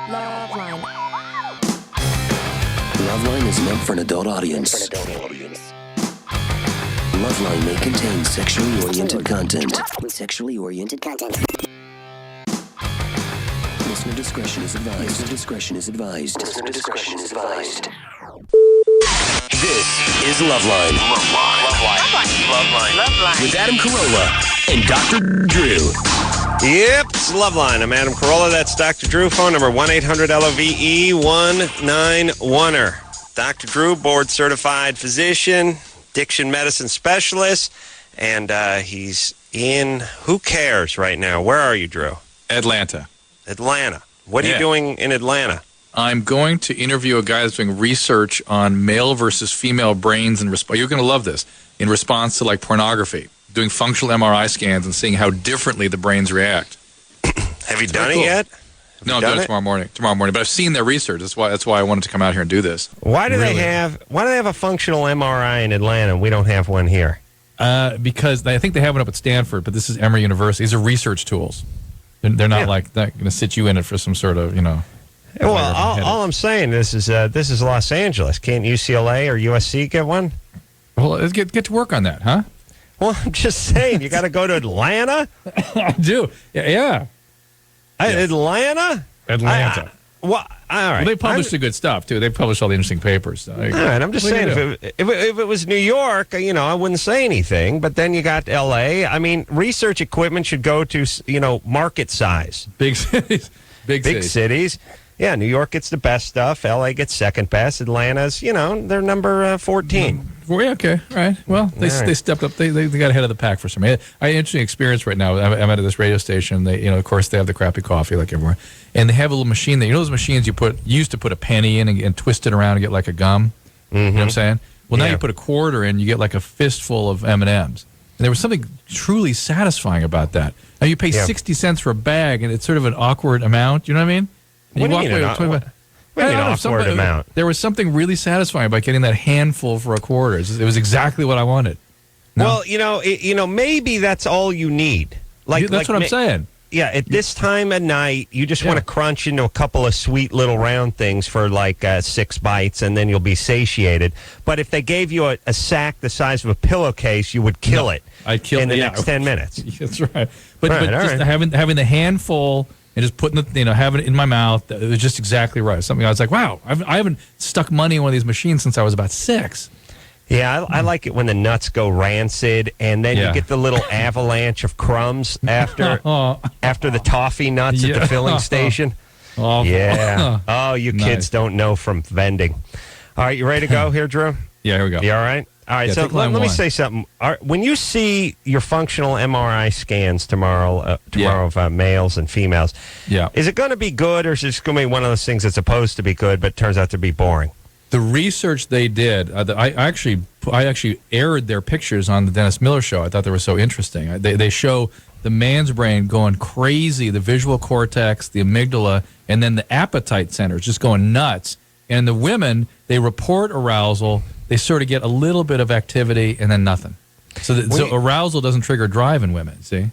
LoveLine. LoveLine is meant for an adult audience. LoveLine may contain sexually oriented content. Listener discretion is advised. This is LoveLine. LoveLine. With Adam Carolla and Dr. Drew. Yep, it's LoveLine. I'm Adam Carolla. That's Dr. Drew. Phone number 1-800-LOVE-191-er. Dr. Drew, board-certified physician, addiction medicine specialist, and he's in Who Cares right now. Where are you, Drew? Atlanta. What are you doing in Atlanta? I'm going to interview a guy that's doing research on male versus female brains and you're going to love this, in response to like pornography, doing functional MRI scans and seeing how differently the brains react. Have you done it yet? No, I'm doing it tomorrow morning. But I've seen their research. That's why I wanted to come out here and do this. Why do they have a functional MRI in Atlanta and we don't have one here? Because I think they have one up at Stanford, but this is Emory University. These are research tools. They're not like that going to sit you in it for some sort of, Well, all I'm saying this is Los Angeles. Can't UCLA or USC get one? Well, let's get to work on that, huh? Well, I'm just saying, you got to go to Atlanta? I do. Yeah. Atlanta? Atlanta. All right. Well, they publish the good stuff, too. They publish all the interesting papers. So, all right, I'm just saying, if it was New York, I wouldn't say anything. But then you got L.A. I mean, research equipment should go to, market size. Big cities. Big cities. Yeah, New York gets the best stuff. L.A. gets second best. Atlanta's, they're number 14. Well, yeah, okay. All right. Well, they stepped up. They got ahead of the pack for some. I had an interesting experience right now. I'm at this radio station. They, of course, they have the crappy coffee like everywhere. And they have a little machine that, those machines you used to put a penny in and twist it around and get like a gum. Mm-hmm. You know what I'm saying? Well, now you put a quarter in, you get like a fistful of M&Ms. And there was something truly satisfying about that. Now, you pay 60 cents for a bag, and it's sort of an awkward amount. You know what I mean? What do you mean an awkward amount? There was something really satisfying about getting that handful for a quarter. It was exactly what I wanted. No? Well, maybe that's all you need. That's what I'm saying. Yeah, at this time of night, you just want to crunch into a couple of sweet little round things for like 6 bites, and then you'll be satiated. But if they gave you a sack the size of a pillowcase, you would kill it. I'd kill in the next 10 minutes. That's right. But just having the handful and just putting having it in my mouth, it was just exactly right. Something I was like, wow, I haven't stuck money in one of these machines since I was about 6. Yeah, I like it when the nuts go rancid, and then you get the little avalanche of crumbs after the toffee nuts at the filling station. Oh, yeah. Oh, you kids don't know from vending. All right, you ready to go here, Drew? Yeah, here we go. You all right? All right, so let me say something. When you see your functional MRI scans tomorrow of males and females, is it going to be good, or is it going to be one of those things that's supposed to be good but turns out to be boring? The research they did, I actually aired their pictures on the Dennis Miller Show. I thought they were so interesting. They show the man's brain going crazy, the visual cortex, the amygdala, and then the appetite centers just going nuts. And the women, they report arousal. They sort of get a little bit of activity and then nothing. So arousal doesn't trigger drive in women, see?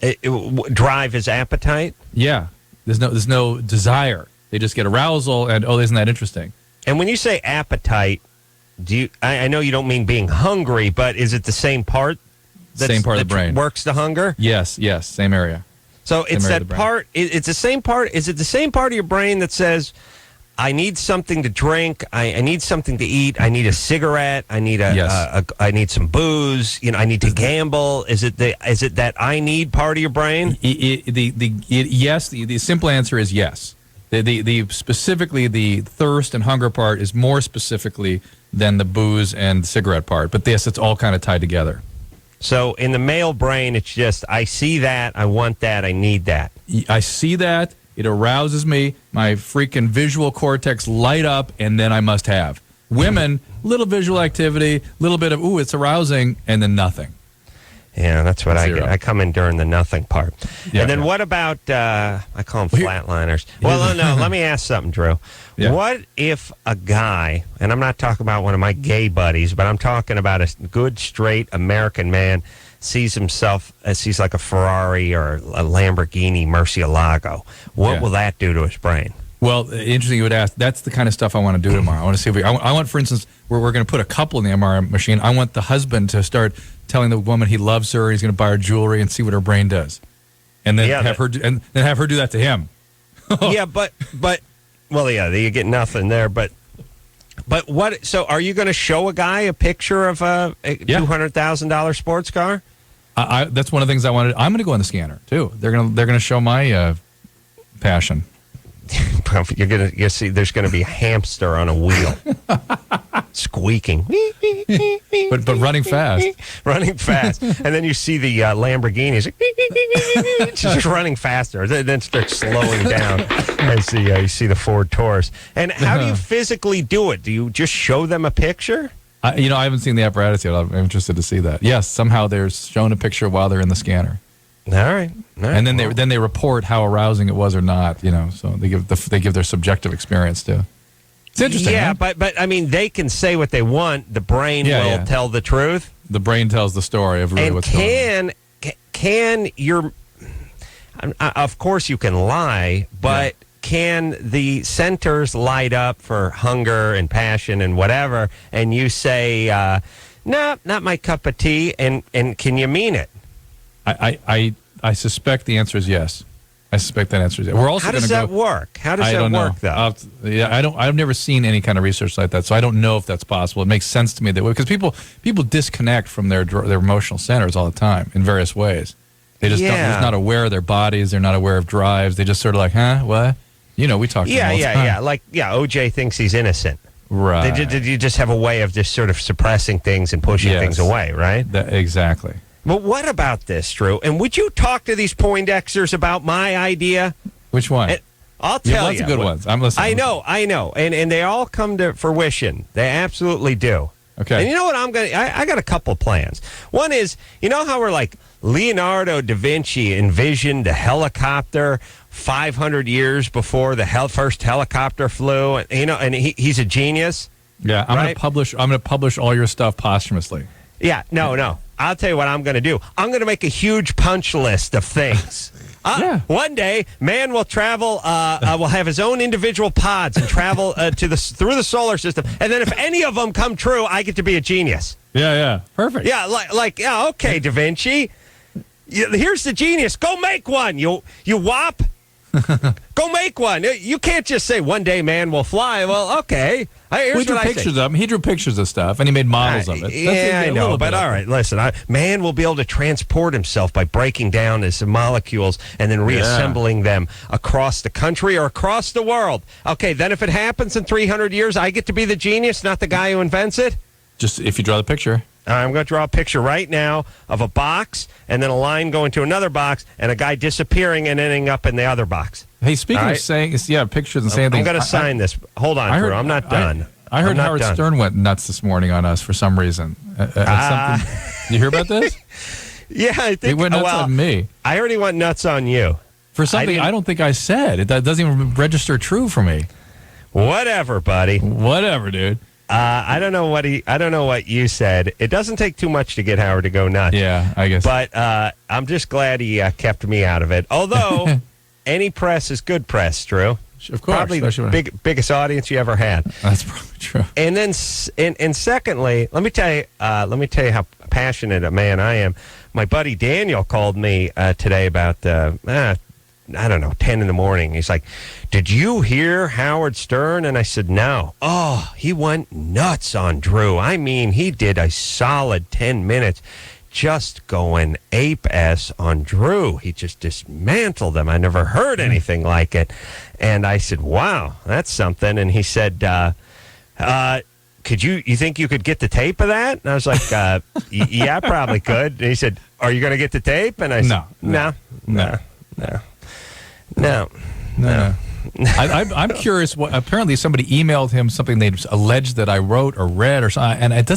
Drive is appetite? Yeah. There's no desire. They just get arousal and, isn't that interesting? And when you say appetite, I know you don't mean being hungry, but is it the same part? Same part of the brain. Works the hunger? Yes, same area. So it's that part, it's the same part, is it the same part of your brain that says, I need something to drink, I need something to eat, I need a cigarette, I need I need some booze, I need to gamble? Is it that I need part of your brain? Yes, the simple answer is yes. Specifically, the thirst and hunger part is more specifically than the booze and cigarette part. But yes, it's all kind of tied together. So in the male brain, it's just, I see that, I want that, I need that. I see that, it arouses me, my freaking visual cortex light up, and then I must have. Women, little visual activity, little bit of, it's arousing, and then nothing. Yeah, that's what I get. I come in during the nothing part. Yeah, and then what about, I call them flatliners. Well, no, let me ask something, Drew. Yeah. What if a guy, and I'm not talking about one of my gay buddies, but I'm talking about a good, straight American man, sees himself as like a Ferrari or a Lamborghini Murcielago. What will that do to his brain? Well, interesting you would ask. That's the kind of stuff I want to do tomorrow. I want to see if I want, for instance, we're going to put a couple in the MRI machine. I want the husband to start telling the woman he loves her, he's going to buy her jewelry and see what her brain does. And then have her do that to him. Yeah, but well, yeah, you get nothing there, but what? So, are you going to show a guy a picture of a $200,000 sports car? That's one of the things I wanted. I'm going to go on the scanner too. They're going to show my passion. You see, there's going to be a hamster on a wheel, squeaking, but running fast, and then you see the Lamborghinis just running faster, then starts slowing down as you see the Ford Taurus. And how do you physically do it? Do you just show them a picture? I haven't seen the apparatus yet. I'm interested to see that. Yes, somehow they're shown a picture while they're in the scanner. All right. And then they report how arousing it was or not. So they give their subjective experience too. It's interesting. Yeah, huh? but I mean, they can say what they want. The brain will tell the truth. The brain tells the story of really what's going on. Can your? Of course, you can lie, but can the centers light up for hunger and passion and whatever? And you say, "No, not my cup of tea," and can you mean it? I suspect the answer is yes. I suspect that answer is yes. We're also How does that work? How does that work, though? I've never seen any kind of research like that, so I don't know if that's possible. It makes sense to me that way because people disconnect from their emotional centers all the time in various ways. They just they're just not aware of their bodies. They're not aware of drives. They just sort of like, huh, what? We talk. To them all the time. Like OJ thinks he's innocent. Right. Did you just have a way of just sort of suppressing things and pushing things away, right? Exactly. But what about this, Drew? And would you talk to these Poindexters about my idea? Which one? I'll tell you. Lots of good ones. I'm listening. I know. And they all come to fruition. They absolutely do. Okay. And you know what I got a couple plans. One is, you know how we're like Leonardo da Vinci envisioned a helicopter 500 years before the first helicopter flew, and he's a genius. Yeah, I'm going to publish all your stuff posthumously. Yeah, no. I'll tell you what I'm going to do. I'm going to make a huge punch list of things. One day, man will travel, will have his own individual pods and travel through the solar system. And then if any of them come true, I get to be a genius. Yeah. Perfect. Yeah, okay, Da Vinci. Here's the genius. Go make one, you wop. Go make one. You can't just say one day man will fly. Well, okay. He drew pictures of him. He drew pictures of stuff, and he made models of it. I know. But all right, listen. Man will be able to transport himself by breaking down his molecules and then reassembling them across the country or across the world. Okay, then if it happens in 300 years, I get to be the genius, not the guy who invents it? Just if you draw the picture. I'm going to draw a picture right now of a box and then a line going to another box and a guy disappearing and ending up in the other box. Hey, speaking of saying, pictures and saying things. I'm going to sign this. Hold on, Drew. I'm not done. I heard Howard Stern went nuts this morning on us for some reason. You hear about this? Yeah, I think he went nuts on me. I heard he went nuts on you. For something I don't think I said. That doesn't even register true for me. Whatever, buddy. Whatever, dude. I don't know what you said. It doesn't take too much to get Howard to go nuts. Yeah, I guess. But I'm just glad he kept me out of it. Although any press is good press, Drew. Of course, probably the biggest audience you ever had. That's probably true. And then, and secondly, let me tell you how passionate a man I am. My buddy Daniel called me today about I don't know, 10 in the morning. He's like, "Did you hear Howard Stern?" And I said, "No." "Oh, he went nuts on Drew. I mean, he did a solid 10 minutes just going ape-ass on Drew. He just dismantled them. I never heard anything like it." And I said, "Wow, that's something." And he said, you think you could get the tape of that?" And I was like, yeah, I probably could. And he said, "Are you going to get the tape?" And I said, No. I'm curious. Apparently, somebody emailed him something they alleged that I wrote or read or something, and it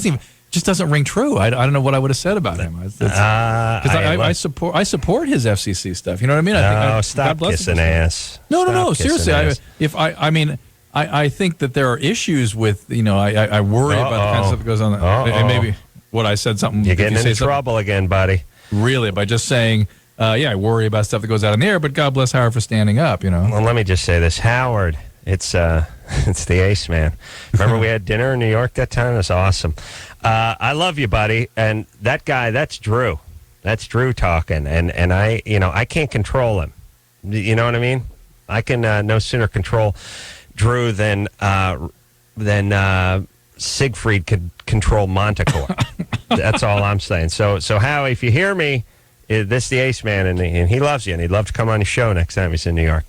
just doesn't ring true. I don't know what I would have said about him. Because I support his FCC stuff. You know what I mean? Stop kissing ass. No. Seriously, I think that there are issues with I worry about the kind of stuff that goes on. And maybe what I said something. You're getting into trouble again, buddy. Really, by just saying. I worry about stuff that goes out in the air, but God bless Howard for standing up, Well, let me just say this. Howard It's it's the Ace Man. Remember we had dinner in New York that time? It was awesome. I love you, buddy. And that guy, that's Drew. That's Drew talking. And I, I can't control him. You know what I mean? I can no sooner control Drew than Siegfried could control Manticore. That's all I'm saying. So Howie, if you hear me, this is the Ace Man, and he loves you, and he'd love to come on your show next time he's in New York.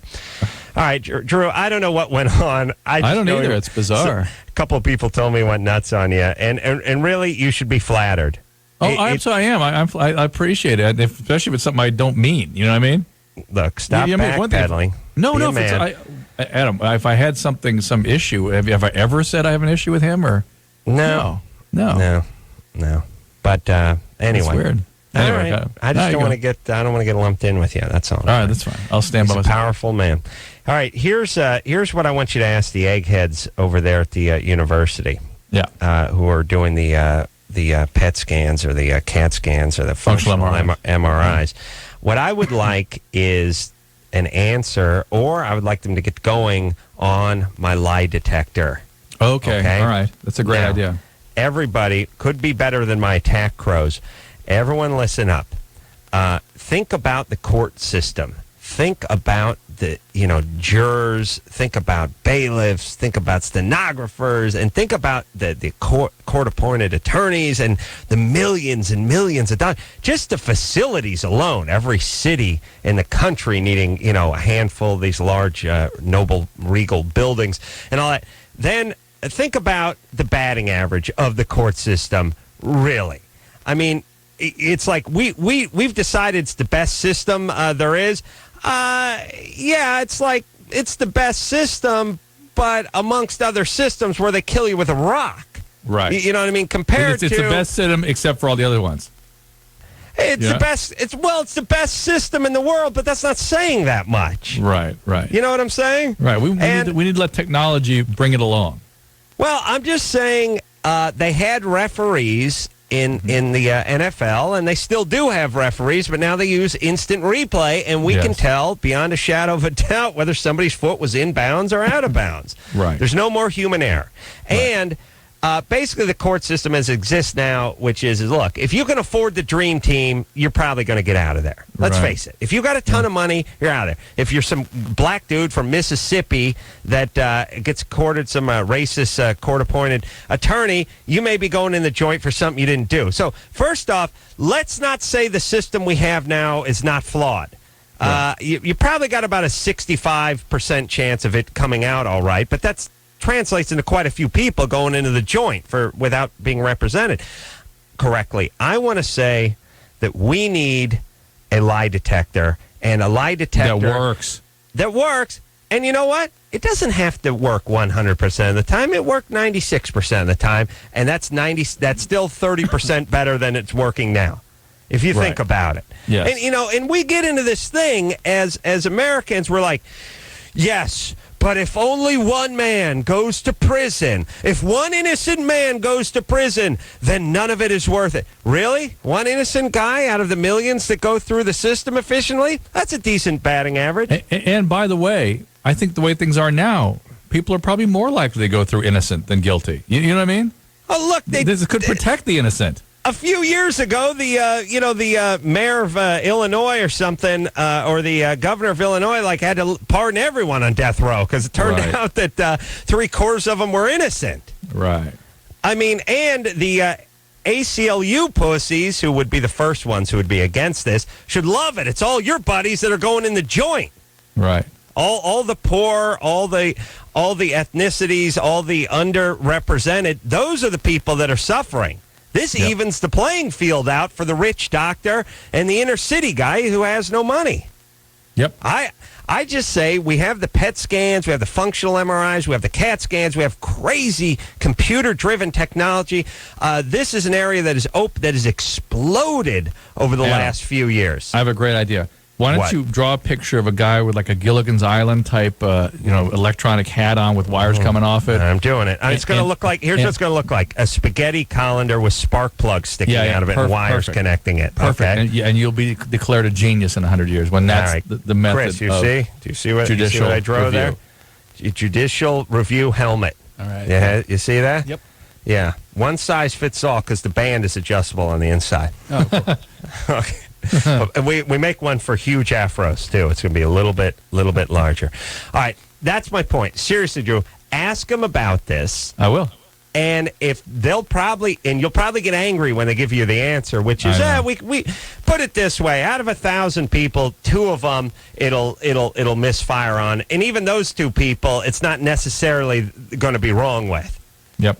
All right, Drew, I don't know what went on. I don't either. It's bizarre. A couple of people told me went nuts on you, and really, you should be flattered. Oh, I am. I appreciate it, especially if it's something I don't mean. You know what I mean? Look, stop backpedaling. No. Adam, if I had some issue, have I ever said I have an issue with him or? No. But anyway, that's weird. Anyway, right. I don't want to get lumped in with you. That's all. All right, that's fine. I'll stand by myself. He's a powerful man. All right, here's what I want you to ask the eggheads over there at the university. Yeah. Who are doing the PET scans or the CAT scans or the functional MRIs. What I would like is an answer, or I would like them to get going on my lie detector. Okay? All right. That's a great idea. Everybody could be better than my attack crows. Everyone listen up. Think about the court system. Think about the jurors. Think about bailiffs. Think about stenographers, and think about the court-appointed attorneys and the millions and millions of dollars. Just the facilities alone. Every city in the country needing a handful of these large, noble, regal buildings and all that. Then think about the batting average of the court system. Really, I mean, it's like we've decided it's the best system there is. It's like it's the best system, but amongst other systems where they kill you with a rock. Right. You know what I mean? Compared it's to the best system except for all the other ones. It's the best. It's the best system in the world, but that's not saying that much. Right. You know what I'm saying? Right. We need to let technology bring it along. Well, I'm just saying they had referees in the NFL, and they still do have referees, but now they use instant replay, and we can tell beyond a shadow of a doubt whether somebody's foot was in bounds or out of bounds. Right. There's no more human error. Right. And basically the court system as it exists now, which is look, if you can afford the dream team, you're probably going to get out of there. Let's face it. If you got a ton of money, you're out of there. If you're some black dude from Mississippi that gets courted some racist court-appointed attorney, you may be going in the joint for something you didn't do. So first off, let's not say the system we have now is not flawed. Right. You probably got about a 65% chance of it coming out all right, but that's translates into quite a few people going into the joint without being represented correctly. I want to say that we need a lie detector, and a lie detector that works. And you know what? It doesn't have to work 100% of the time. It worked 96% of the time, and that's still 30% better than it's working now, if you think about it. Yes. And and we get into this thing as Americans, we're like, yes, but if only one man goes to prison, if one innocent man goes to prison, then none of it is worth it. Really? One innocent guy out of the millions that go through the system efficiently? That's a decent batting average. And by the way, I think the way things are now, people are probably more likely to go through innocent than guilty. You know what I mean? Oh, look. This could protect the innocent. A few years ago, the mayor of Illinois or something, or the governor of Illinois, had to pardon everyone on death row because it turned out that 3/4 of them were innocent. Right. I mean, and the ACLU pussies, who would be the first ones who would be against this, should love it. It's all your buddies that are going in the joint. Right. All the poor, all the ethnicities, all the underrepresented. Those are the people that are suffering. This evens the playing field out for the rich doctor and the inner city guy who has no money. Yep. I just say we have the PET scans, we have the functional MRIs, we have the CAT scans, we have crazy computer-driven technology. This is an area that is exploded over the last few years. I have a great idea. Why don't you draw a picture of a guy with like a Gilligan's Island type, electronic hat on with wires coming off it? I'm doing it. It's going to look like, here's what it's going to look like. A spaghetti colander with spark plugs sticking out of it and wires connecting it. Perfect. Okay? And you'll be declared a genius in 100 years when that's the method. Chris, do you see what I drew there? judicial review helmet. All right. Yeah, you see that? Yep. Yeah, one size fits all because the band is adjustable on the inside. Oh, cool. Okay. we make one for huge afros too. It's going to be a little bit larger. All right, that's my point. Seriously, Drew, ask them about this. I will. And if you'll probably get angry when they give you the answer, which is, we put it this way: out of 1,000 people, 2 of them it'll misfire on, and even those 2 people, it's not necessarily going to be wrong with. Yep.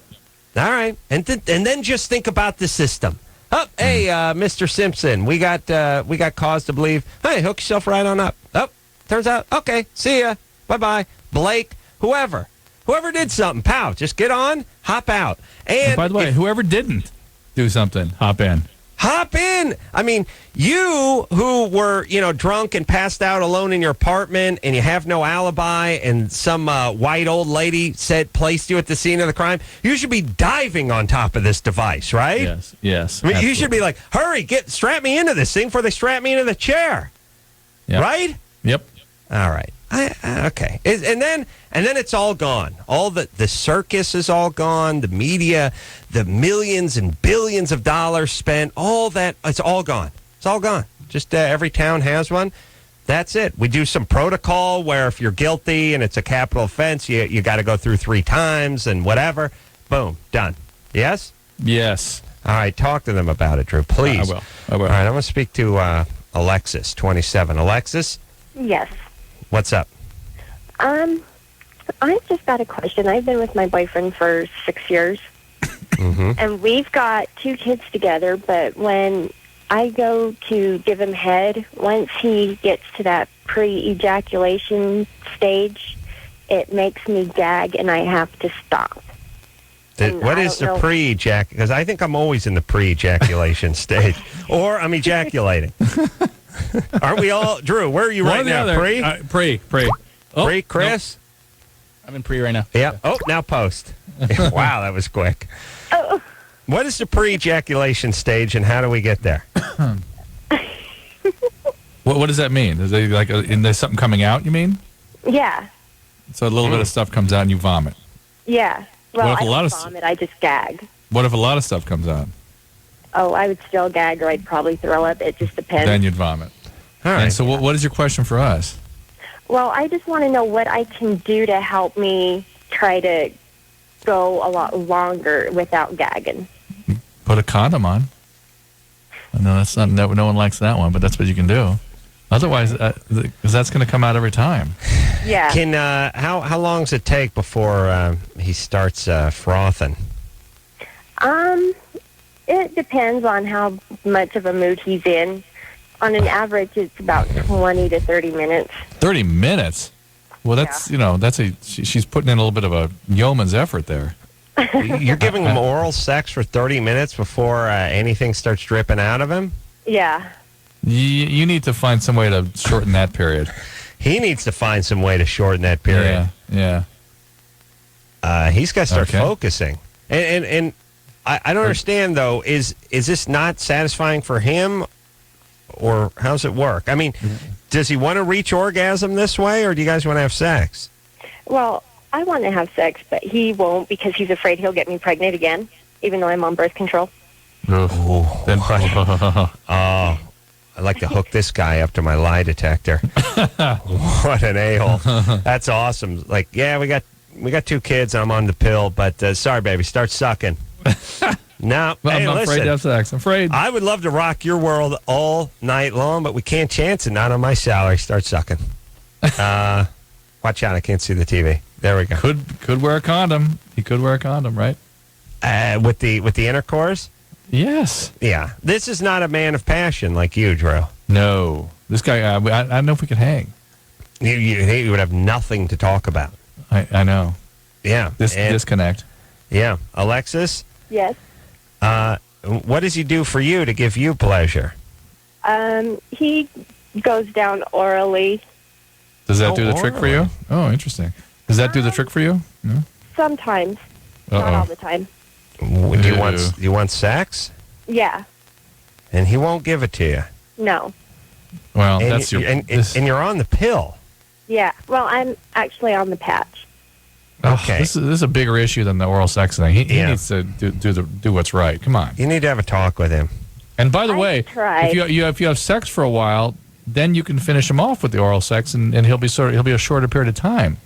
All right, and then just think about the system. Oh, hey, Mr. Simpson, we got cause to believe. Hey, hook yourself right on up. Oh, turns out, okay, see ya, bye-bye. Blake, whoever did something, pow, just get on, hop out. And by the way, whoever didn't do something, hop in. Hop in. I mean, you who were, drunk and passed out alone in your apartment and you have no alibi and some white old lady placed you at the scene of the crime, you should be diving on top of this device, right? Yes. I mean, you should be like, hurry, strap me into this thing before they strap me into the chair. Yep. Right? Yep. All right. Okay. And then it's all gone. All the circus is all gone. The media, the millions and billions of dollars spent, all that, it's all gone. It's all gone. Just every town has one. That's it. We do some protocol where if you're guilty and it's a capital offense, you got to go through 3 times and whatever. Boom. Done. Yes? Yes. All right. Talk to them about it, Drew. Please. I will. All right. I'm going to speak to Alexis, 27. Alexis? Yes. What's up? I've just got a question. I've been with my boyfriend for 6 years, and we've got 2 kids together, but when I go to give him head, once he gets to that pre-ejaculation stage, it makes me gag, and I have to stop. What is the pre-ejac? Because I think I'm always in the pre-ejaculation stage, or I'm ejaculating. Aren't we all? Drew, where are you right now? Pre? Oh, pre, Chris? Nope. I'm in pre right now. Yeah. Oh, now post. Wow, that was quick. Oh. What is the pre-ejaculation stage, and how do we get there? What does that mean? Is it there's something coming out, you mean? Yeah. So a little bit of stuff comes out and you vomit. Yeah. Well, What if I don't vomit, I just gag. What if a lot of stuff comes out? Oh, I would still gag, or I'd probably throw up. It just depends. Then you'd vomit. All right. And so what is your question for us? Well, I just want to know what I can do to help me try to go a lot longer without gagging. Put a condom on. I know that's not. No one likes that one, but that's what you can do. Otherwise, because that's going to come out every time. Yeah. Can how long does it take before he starts frothing? It depends on how much of a mood he's in. On an average, it's about 20 to 30 minutes. 30 minutes? Well, that's, she's putting in a little bit of a yeoman's effort there. You're giving him oral sex for 30 minutes before anything starts dripping out of him? Yeah. You need to find some way to shorten that period. He needs to find some way to shorten that period. Yeah. He's got to start focusing. And I don't understand, though, is this not satisfying for him, or how's it work? I mean, does he want to reach orgasm this way, or do you guys want to have sex? Well, I want to have sex, but he won't because he's afraid he'll get me pregnant again, even though I'm on birth control. I'd like to hook this guy up to my lie detector. What an a-hole. That's awesome. Like, yeah, we got 2 kids, and I'm on the pill, but sorry, baby, start sucking. No, well, hey, I'm not afraid to have sex. I'm afraid. I would love to rock your world all night long, but we can't chance it. Not on my salary. Start sucking. Watch out! I can't see the TV. There we go. Could wear a condom. He could wear a condom, right? With the intercourse. Yes. Yeah. This is not a man of passion like you, Drew. No. This guy. I don't know if we could hang. You would have nothing to talk about. I know. Yeah. Disconnect. Yeah. Alexis. Yes. What does he do for you to give you pleasure? He goes down orally. Does that do the trick for you? Oh, interesting. Does that do the trick for you? No? Sometimes. Not all the time. Do you want sex? Yeah. And he won't give it to you? No. Well, and you're on the pill. Yeah. Well, I'm actually on the patch. Okay. This is a bigger issue than the oral sex thing. He needs to do what's right. Come on. You need to have a talk with him. And by the way, tried. if you have sex for a while, then you can finish him off with the oral sex, and he'll be a shorter period of time.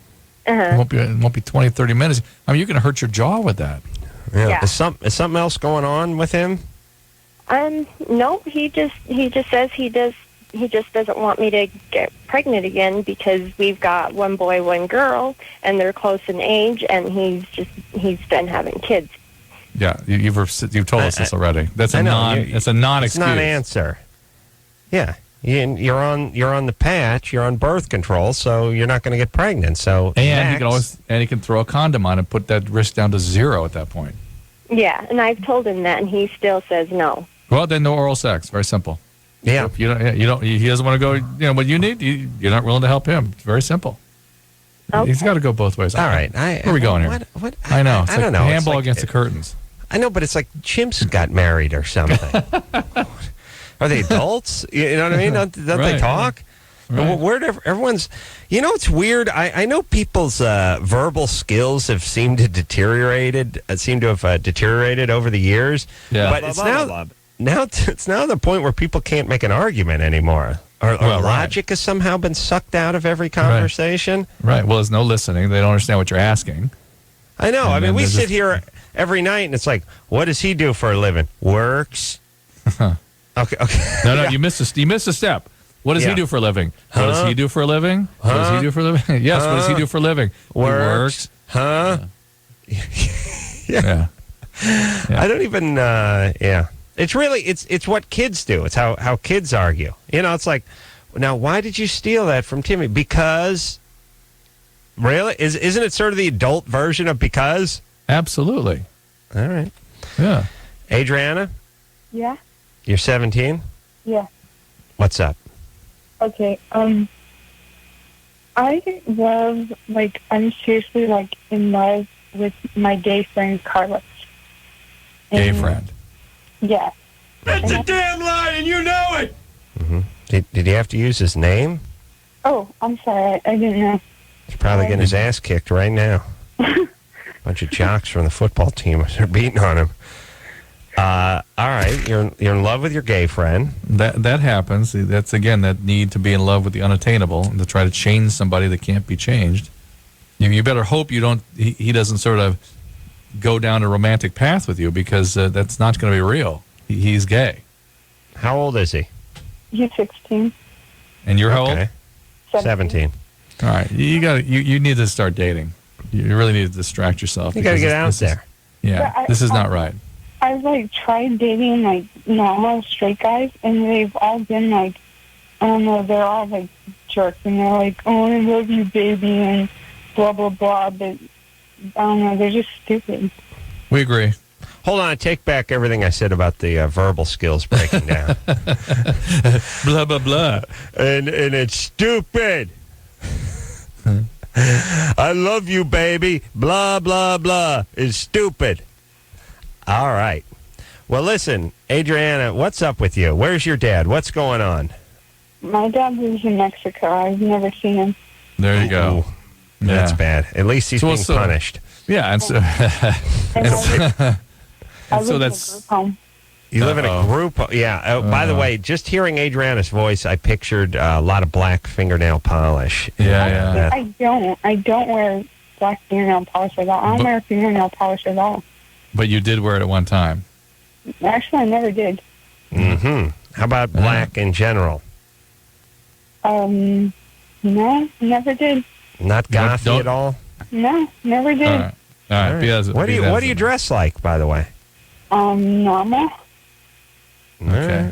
It won't be 20, 30 minutes. I mean, you're going to hurt your jaw with that. Yeah. Is something else going on with him? No. He just says he just doesn't want me to get pregnant again because we've got one boy, one girl, and they're close in age, and he's done having kids. Yeah, you've told us this already. That's a non-excuse. It's not an answer. Yeah. You're on the patch. You're on birth control, so you're not going to get pregnant. So he can throw a condom on and put that risk down to 0 at that point. Yeah, and I've told him that, and he still says no. Well, then no oral sex. Very simple. Yeah, he doesn't want to go. What you need, you're not willing to help him. It's very simple. Okay. He's got to go both ways. All right. Where are we going here? What? I know. I don't know. Handball against the curtains. I know, but it's like chimps got married or something. Are they adults? You know what I mean? Don't they talk? Right. Everyone's. It's weird. I know people's verbal skills seem to have deteriorated over the years. Yeah. But it's now the point where people can't make an argument anymore. Or logic has somehow been sucked out of every conversation. Right. Well, there's no listening. They don't understand what you're asking. I know. I mean, we sit here every night, and it's like, what does he do for a living? Works. Okay. No, you missed a step. What does he do for a living? What does he do for a living? What does he do for a living? Yes, what does he do for a living? Works. Yeah. I don't even, It's what kids do. It's how kids argue. It's like, now, why did you steal that from Timmy? Because, really? Isn't it sort of the adult version of because? Absolutely. All right. Yeah. Yeah. Adriana? You're 17? Yeah. What's up? Okay. I love, I'm seriously, in love with my gay friend, Carlos. Gay friend? Yeah. That's a damn lie, and you know it! Mm-hmm. Did he have to use his name? Oh, I'm sorry. I didn't know. He's probably getting his ass kicked right now. Bunch of jocks from the football team are beating on him. All right, you're in love with your gay friend. That happens. That's again that need to be in love with the unattainable and to try to change somebody that can't be changed. You better hope he doesn't sort of go down a romantic path with you because that's not going to be real. He's gay. How old is he? He's 16. And you're how old? 17. All right, you need to start dating. You really need to distract yourself. You got to get out there. This is not right. I've tried dating normal straight guys, and they've all been I don't know, they're all jerks, and they're like, oh, I love you, baby, and blah blah blah. But I don't know, they're just stupid. We agree. Hold on, I take back everything I said about the verbal skills breaking down. Blah blah blah, and it's stupid. I love you, baby. Blah blah blah is stupid. All right. Well, listen, Adriana, what's up with you? Where's your dad? What's going on? My dad lives in Mexico. I've never seen him. There you go. Yeah. That's bad. At least he's being punished. Yeah, and so, I live in a group home. You live in a group? Yeah. By the way, just hearing Adriana's voice, I pictured a lot of black fingernail polish. Yeah. I don't wear black fingernail polish at all. I don't wear fingernail polish at all. But you did wear it at one time. Actually, I never did. Mm-hmm. How about black in general? No, never did. Not gothy at all? No, never did. All right. What do you dress like, by the way? Normal. Okay.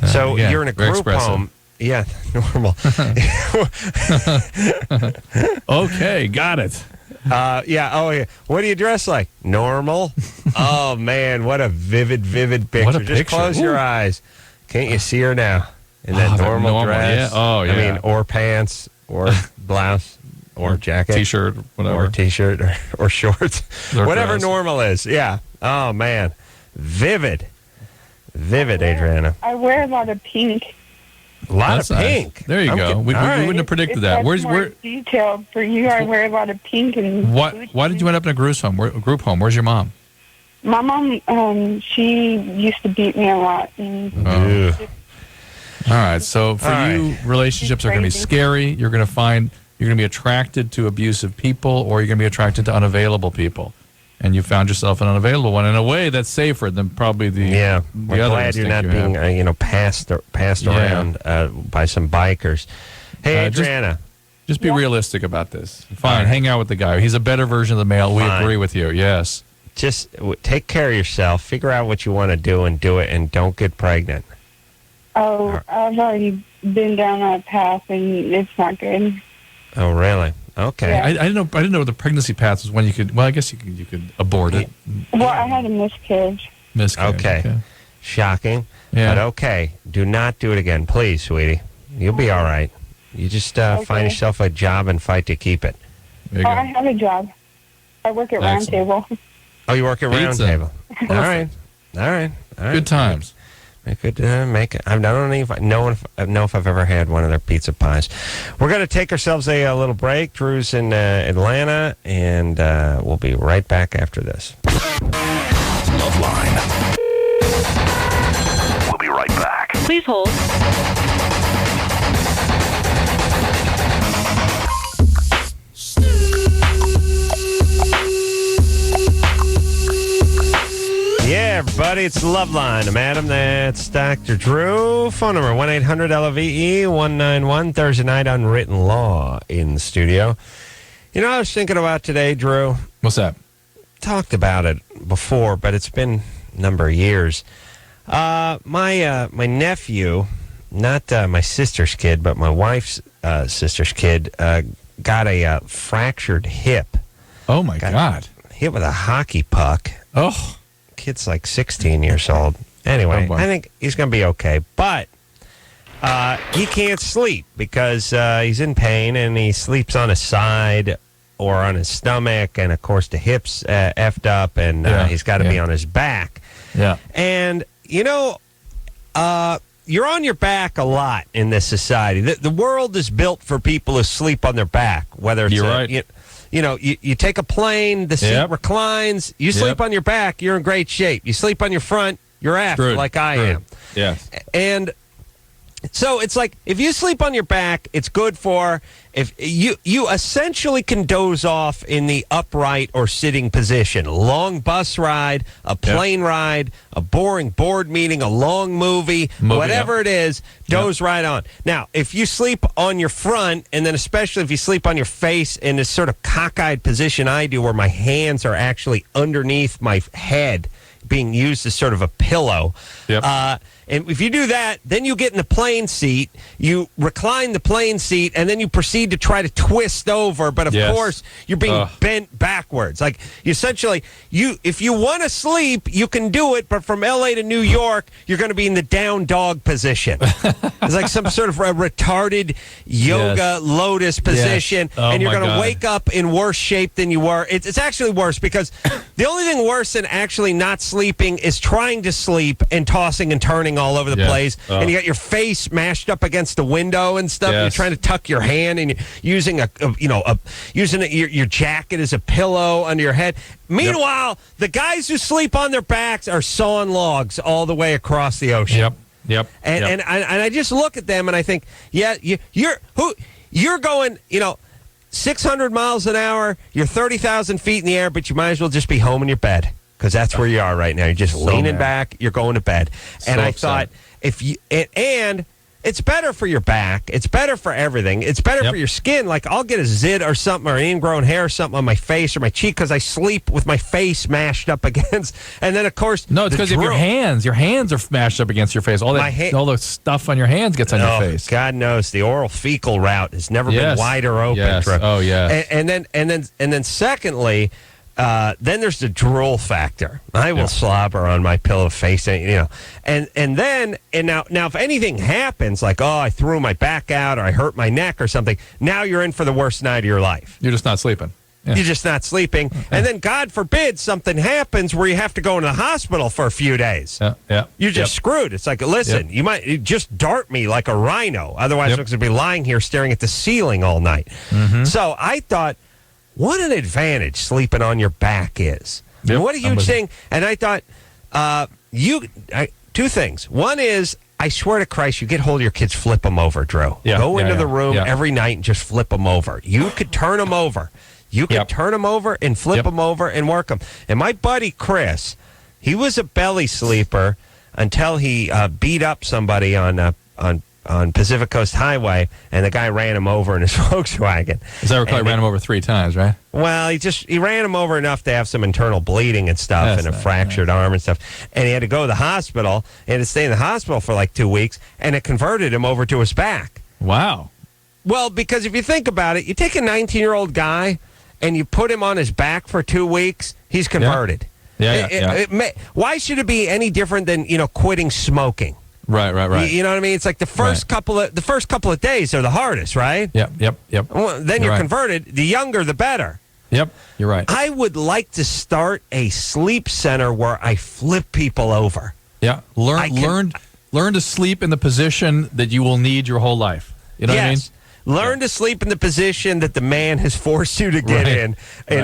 So you're in a group home. Yeah, normal. Okay, got it. Yeah. What do you dress like? Normal. Oh man, what a vivid picture. What a Just picture. close your eyes. Can't you see her now in that normal dress? Yeah. Oh yeah. I mean, or pants, or blouse, or jacket, t-shirt, whatever, or t-shirt, or shorts, whatever normal is. Yeah. Oh man, vivid, Adriana. I wear a lot of pink. A lot of pink. Nice. There you go. We wouldn't have predicted that. Where detailed for you? I wear a lot of pink and. Why did you end up in a group home? Where's your mom? My mom, she used to beat me a lot. All right. So for you, relationships are going to be scary. You're going to be attracted to abusive people, or you're going to be attracted to unavailable people. And you found yourself an unavailable one. In a way, that's safer than probably the other. Glad you're not being passed around by some bikers. Hey, Adriana. Just be realistic about this. Fine, hang out with the guy. He's a better version of the male. We agree with you. Yes. Just take care of yourself. Figure out what you want to do, and don't get pregnant. Oh, I've already been down that path, and it's not good. Oh, really? Okay. Yeah. I didn't know the pregnancy path was when you could. Well, I guess you could abort it. Well, I had a miscarriage. Okay. Shocking. Yeah. But okay. Do not do it again, please, sweetie. You'll be all right. You just find yourself a job and fight to keep it. I have a job. I work at Round Table. Oh, you work at Round Table. All right. Good times. Make it. I don't even know if I've ever had one of their pizza pies. We're going to take ourselves a little break. Drew's in Atlanta, and we'll be right back after this. LoveLine. We'll be right back. Please hold. Yeah, everybody, it's LoveLine. I'm Adam. That's Dr. Drew. Phone number 1-800-LOVE-191. Thursday night, Unwritten Law in the studio. You know, I was thinking about today, Drew. What's that? Talked about it before, but it's been a number of years. My nephew, not my sister's kid, but my wife's sister's kid, got a fractured hip. Oh, my God. Hit with a hockey puck. Oh. Kid's like 16 years old. Anyway, I think he's going to be okay. But he can't sleep because he's in pain, and he sleeps on his side or on his stomach. And, of course, the hip's effed up, and he's got to be on his back. Yeah. And, you're on your back a lot in this society. The world is built for people who sleep on their back, whether it's... You're right. You take a plane, the seat reclines, you sleep on your back, you're in great shape. You sleep on your front, you're effed like I am. Yes. And so it's like, if you sleep on your back, it's good for, if you essentially can doze off in the upright or sitting position. A long bus ride, a plane ride, a boring board meeting, a long movie whatever it is, doze right on. Now, if you sleep on your front, and then especially if you sleep on your face in this sort of cockeyed position I do, where my hands are actually underneath my head, being used as sort of a pillow. And if you do that, then you get in the plane seat, you recline the plane seat, and then you proceed to try to twist over. But, of course, you're being bent backwards. Like, essentially, if you want to sleep, you can do it, but from L.A. to New York, you're going to be in the down dog position. It's like some sort of a retarded yoga lotus position, and you're going to wake up in worse shape than you were. It's actually worse, because the only thing worse than actually not sleeping is trying to sleep and tossing and turning all over the place, and you got your face mashed up against the window and stuff. You're trying to tuck your hand, and you're using your jacket as a pillow under your head. Meanwhile, the guys who sleep on their backs are sawing logs all the way across the ocean. And I just look at them and I think, you're going, 600 miles an hour. You're 30,000 feet in the air, but you might as well just be home in your bed. Because that's where you are right now. You're just leaning back. You're going to bed. And I thought, and it's better for your back. It's better for everything. It's better for your skin. Like, I'll get a zit or something, or an ingrown hair or something on my face or my cheek because I sleep with my face mashed up against. And then, of course, no, it's because of your hands. Your hands are mashed up against your face. All the stuff on your hands gets on your face. God knows the oral fecal route has never been wider open. Oh yeah. And then secondly. Then there's the drool factor. I will slobber on my pillow face, and now if anything happens, like, I threw my back out or I hurt my neck or something, now you're in for the worst night of your life. You're just not sleeping. You're just not sleeping. And then, God forbid, something happens where you have to go into the hospital for a few days. You're just screwed. It's like, listen, you might just dart me like a rhino. Otherwise, I'm going to be lying here staring at the ceiling all night. So I thought, what an advantage sleeping on your back is. What a huge thing. And I thought, two things. One is, I swear to Christ, you get hold of your kids, flip them over, Drew. Go into the room every night and just flip them over. You could turn them over. You could turn them over and flip them over and work them. And my buddy Chris, he was a belly sleeper until he beat up somebody on Pacific Coast Highway, and the guy ran him over in his Volkswagen. As I recall, he ran him over 3 times, right? Well, he ran him over enough to have some internal bleeding and stuff, and a fractured arm and stuff. And he had to go to the hospital, and to stay in the hospital for like 2 weeks, and it converted him over to his back. Wow. Well, because if you think about it, you take a 19-year-old guy and you put him on his back for 2 weeks, he's converted. Why should it be any different than, quitting smoking? Right. You know what I mean? It's like the first couple of days are the hardest, right? Yep. Well, then you're converted. The younger, the better. Yep, you're right. I would like to start a sleep center where I flip people over. Yeah, learn to sleep in the position that you will need your whole life. You know what I mean? Learn to sleep in the position that the man has forced you to get in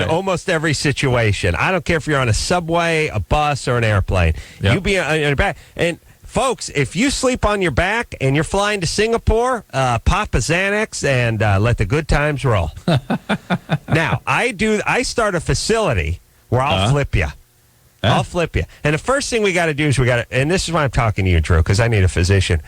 almost every situation. I don't care if you're on a subway, a bus, or an airplane. You be on your back. And folks, if you sleep on your back and you're flying to Singapore, pop a Xanax and let the good times roll. Now, I start a facility where I'll flip you. I'll flip you. And the first thing we got to do is and this is why I'm talking to you, Drew, because I need a physician.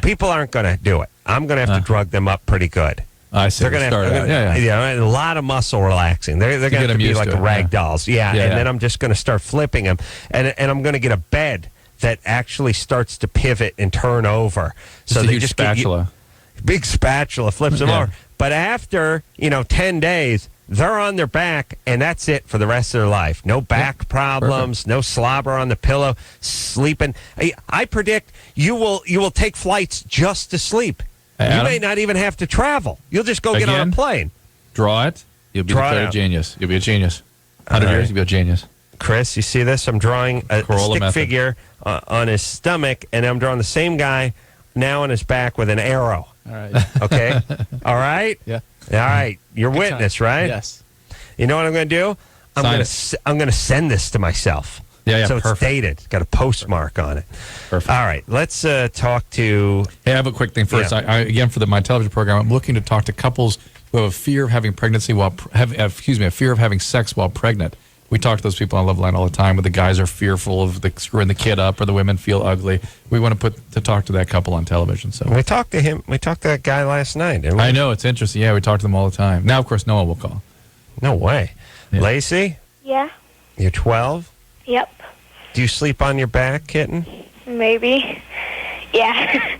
People aren't going to do it. I'm going to have to drug them up pretty good. I see. They're going to have a lot of muscle relaxing. They're going to have to be like rag dolls. And then I'm just going to start flipping them. And I'm going to get a bed that actually starts to pivot and turn over. So they just spatula. Big spatula flips them over. But after, 10 days, they're on their back, and that's it for the rest of their life. No back problems, no slobber on the pillow, sleeping. I predict you will take flights just to sleep. Adam, you may not even have to travel. You'll just go get on a plane. Draw it. You'll be a genius. You'll be a genius. 100 years, you'll be a genius. Chris, you see this? I'm drawing a stick figure on his stomach, and I'm drawing the same guy now on his back with an arrow. All right. Okay? All right? Yeah. All right. You're witness, right? Yes. You know what I'm going to do? I'm going to send this to myself. So perfect. It's dated. It's got a postmark on it. Perfect. All right. Let's talk to... Hey, I have a quick thing first. Yeah. Again, for my television program, I'm looking to talk to couples who have a fear of having pregnancy a fear of having sex while pregnant. We talk to those people on LoveLine all the time, where the guys are fearful of screwing the kid up, or the women feel ugly. We want to talk to that couple on television. So we talked to him. We talked to that guy last night, didn't we? I know, it's interesting. Yeah, we talk to them all the time. Now, of course, Noah will call. No way. Yeah. Lacey? Yeah. You're 12? Yep. Do you sleep on your back, kitten? Maybe. Yeah.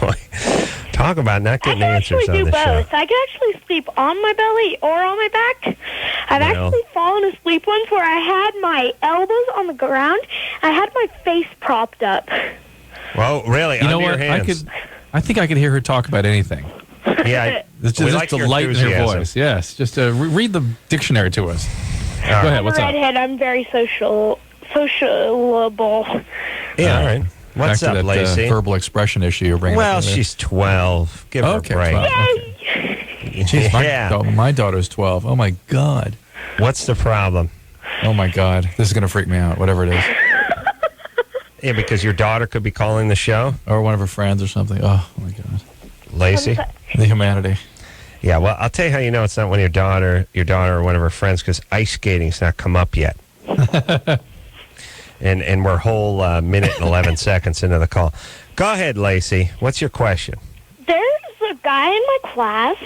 Boy, talk about not getting answers on the show. I can actually do both. I can actually sleep on my belly or on my back. I've actually fallen asleep once where I had my elbows on the ground. I had my face propped up. Well, really? You know what? I think I could hear her talk about anything. Yeah. There's just a light in her voice. Yes. Just read the dictionary to us. Go ahead. What's up? I'm a redhead. I'm very sociable. Yeah, all right. What's Back to up, that, Lacey? Verbal expression issue you're bringing up. Well, she's 12. Give her a break. 12. Okay. Jeez, my daughter's 12. Oh, my God. What's the problem? Oh, my God. This is going to freak me out, whatever it is. Yeah, because your daughter could be calling the show. Or one of her friends or something. Oh, my God. Lacey? The humanity. Yeah, well, I'll tell you how you know it's not one of your daughter or one of her friends, because ice skating's not come up yet. And we're a whole minute and 11 seconds into the call. Go ahead, Lacey. What's your question? There's a guy in my class,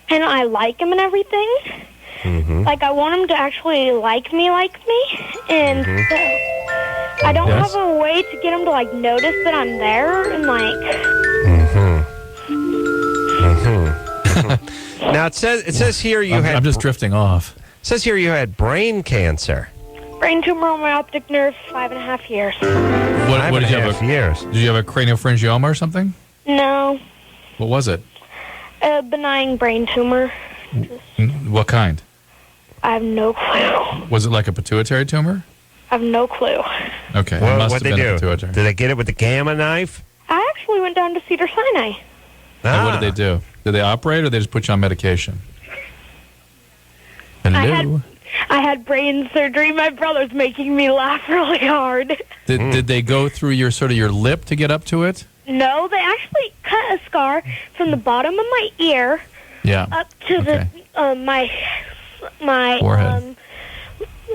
and I like him and everything. Mm-hmm. Like, I want him to actually like me. And I don't have a way to get him to, notice that I'm there. And, Now, it says here you had... I'm just drifting off. It says here you had brain cancer. Brain tumor on my optic nerve, 5.5 years. What did you have? Years. Did you have a craniopharyngioma or something? No. What was it? A benign brain tumor. What kind? I have no clue. Was it like a pituitary tumor? I have no clue. Okay. What'd they do? Did they get it with the gamma knife? I actually went down to Cedars-Sinai. And what did they do? Did they operate or they just put you on medication? Hello? I had brain surgery. My brother's making me laugh really hard. Did they go through your lip to get up to it? No, they actually cut a scar from the bottom of my ear up to my forehead.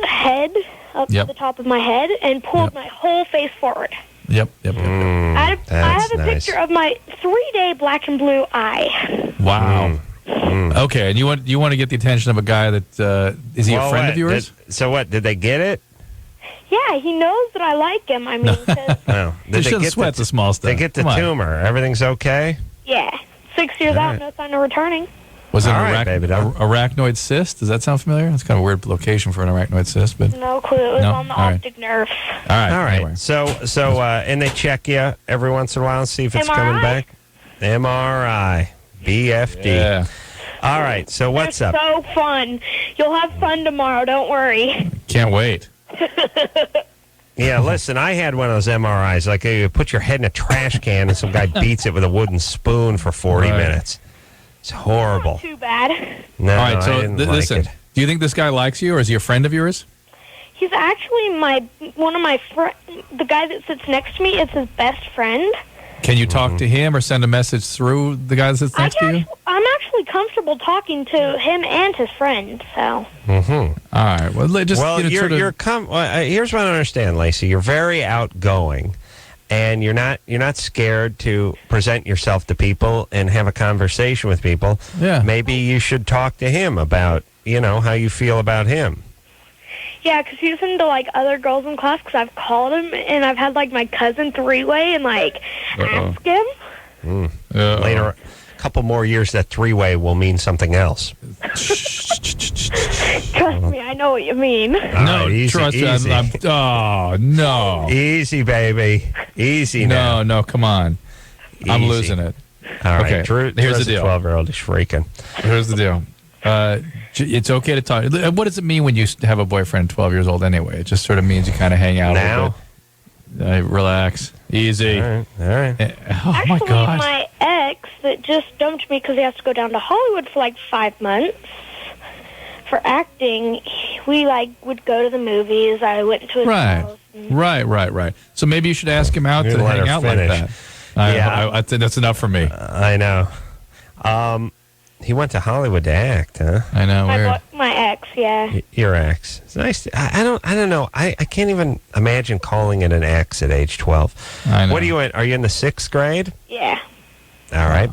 Head, up to the top of my head, and pulled my whole face forward. Yep. I have a picture of my 3-day black and blue eye. Wow. Okay, and you want to get the attention of a guy that is he a friend of yours? So what? Did they get it? Yeah, he knows that I like him. I mean, You shouldn't sweat the small stuff. They get the tumor. Everything's okay? Yeah. 6 years out, no sign of returning. Was it an arachnoid cyst? Does that sound familiar? That's kind of a weird location for an arachnoid cyst, but no clue. It was on the optic nerve. All right. Anyway. So, and they check you every once in a while and see if it's coming back. MRI, BFD. Yeah. All right. So what's up? So fun. You'll have fun tomorrow. Don't worry. Can't wait. Yeah, listen, I had one of those MRIs. Like, you put your head in a trash can and some guy beats it with a wooden spoon for 40 minutes. It's horrible. Not too bad. No, all right, so I didn't listen. like it. Do you think this guy likes you, or is he a friend of yours? He's actually one of my friends. The guy that sits next to me is his best friend. Can you talk to him or send a message through the guy that sits next to you? I'm actually comfortable talking to him and his friend. So. All right. Well, here's what I don't understand, Lacey. You're very outgoing, and you're not scared to present yourself to people and have a conversation with people. Yeah. Maybe you should talk to him about how you feel about him. Yeah, because he's into, other girls in class, because I've called him, and I've had, my cousin three-way and, ask him. Later, a couple more years, that three-way will mean something else. Trust me, I know what you mean. No, trust me. Oh, no. Easy, baby. Easy now. No, come on. Easy. I'm losing it. All right, okay. Drew, here's the deal. 12-year-old is shrieking. Here's the deal. It's okay to talk. What does it mean when you have a boyfriend 12 years old anyway? It just sort of means you kind of hang out a little bit. Relax. Easy. All right. Oh, my God. My ex that just dumped me because he has to go down to Hollywood for 5 months for acting, we would go to the movies. I went to his house. Right. So maybe you should ask him out to hang out like that. I think that's enough for me. I know. He went to Hollywood to act, huh? I know. My ex, yeah. Your ex. It's nice. I don't know. I can't even imagine calling it an ex at age 12. I know. What are you in? Are you in the 6th grade? Yeah. All right.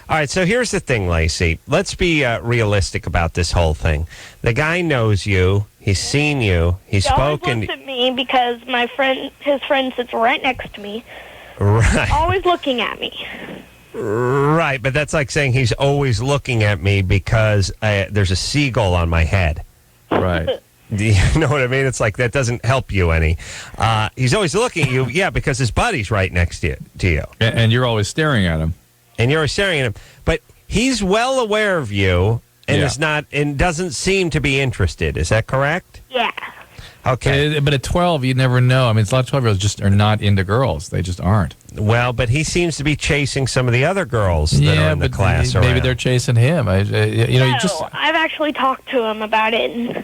All right. So here's the thing, Lacey. Let's be realistic about this whole thing. The guy knows you. He's seen you. He's spoken. He always looks at me because his friend sits right next to me. Right. Always looking at me. Right, but that's like saying he's always looking at me because there's a seagull on my head. Right. Do you know what I mean? It's like that doesn't help you any. He's always looking at you, because his buddy's right next to you. And you're always staring at him. And you're always staring at him. But he's well aware of you and is not and doesn't seem to be interested. Is that correct? Yeah. Okay. But at 12, you never know. I mean, a lot of 12-year-olds just are not into girls. They just aren't. Well, but he seems to be chasing some of the other girls that are in the class. Maybe they're chasing him. I've actually talked to him about it.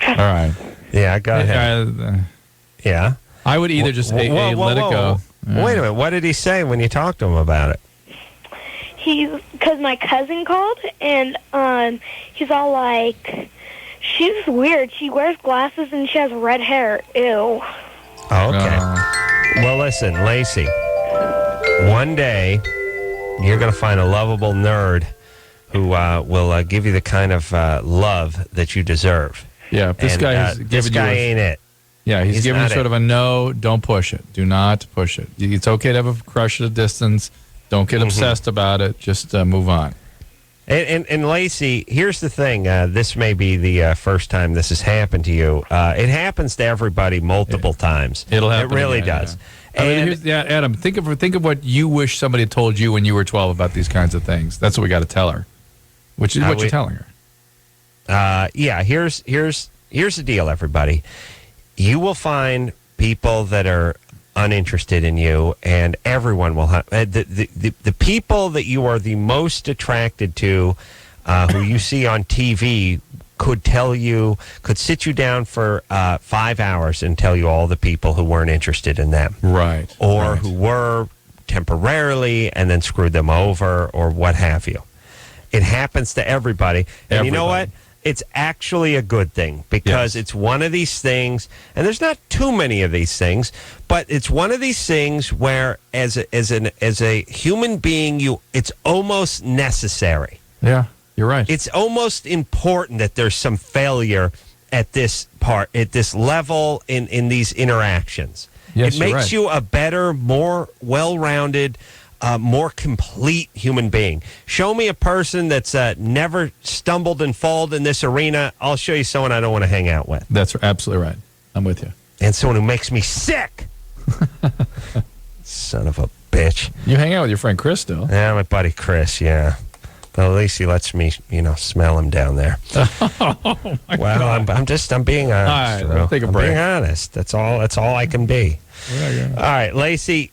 All right. Yeah, go ahead. Yeah. I would either just let it go. Wait a minute. What did he say when you talked to him about it? Because my cousin called, and he's all like, she's weird. She wears glasses and she has red hair. Ew. Oh, okay. Well, listen, Lacey, one day you're going to find a lovable nerd who will give you the kind of love that you deserve. Yeah, this guy ain't it. Yeah, he's giving you sort of a no, don't push it. Do not push it. It's okay to have a crush at a distance. Don't get obsessed about it. Just move on. And Lacey, here's the thing. This may be the first time this has happened to you. It happens to everybody multiple times. It'll happen. It really does. Yeah. And Adam, think of what you wish somebody had told you when you were 12 about these kinds of things. That's what we got to tell her. Which is what you're telling her. Yeah, here's the deal, everybody. You will find people that are uninterested in you, and everyone will have the people that you are the most attracted to, who you see on TV, could sit you down for 5 hours and tell you all the people who weren't interested in them, right, or who were temporarily and then screwed them over, or what have you. It happens to everybody. And you know what? It's actually a good thing, because it's one of these things, and there's not too many of these things, but it's one of these things where, as a human being, it's almost necessary. Yeah, you're right. It's almost important that there's some failure at this level in these interactions. Yes, it makes you a better, more well-rounded, more complete human being. Show me a person that's never stumbled and fallen in this arena. I'll show you someone I don't want to hang out with. That's absolutely right. I'm with you. And someone who makes me sick. Son of a bitch. You hang out with your friend Chris still. Yeah, my buddy Chris, yeah. But at least he lets me, smell him down there. Oh, my God. I'm being honest. All right, take a break. I'm being honest. That's all I can be. All right, Lacey,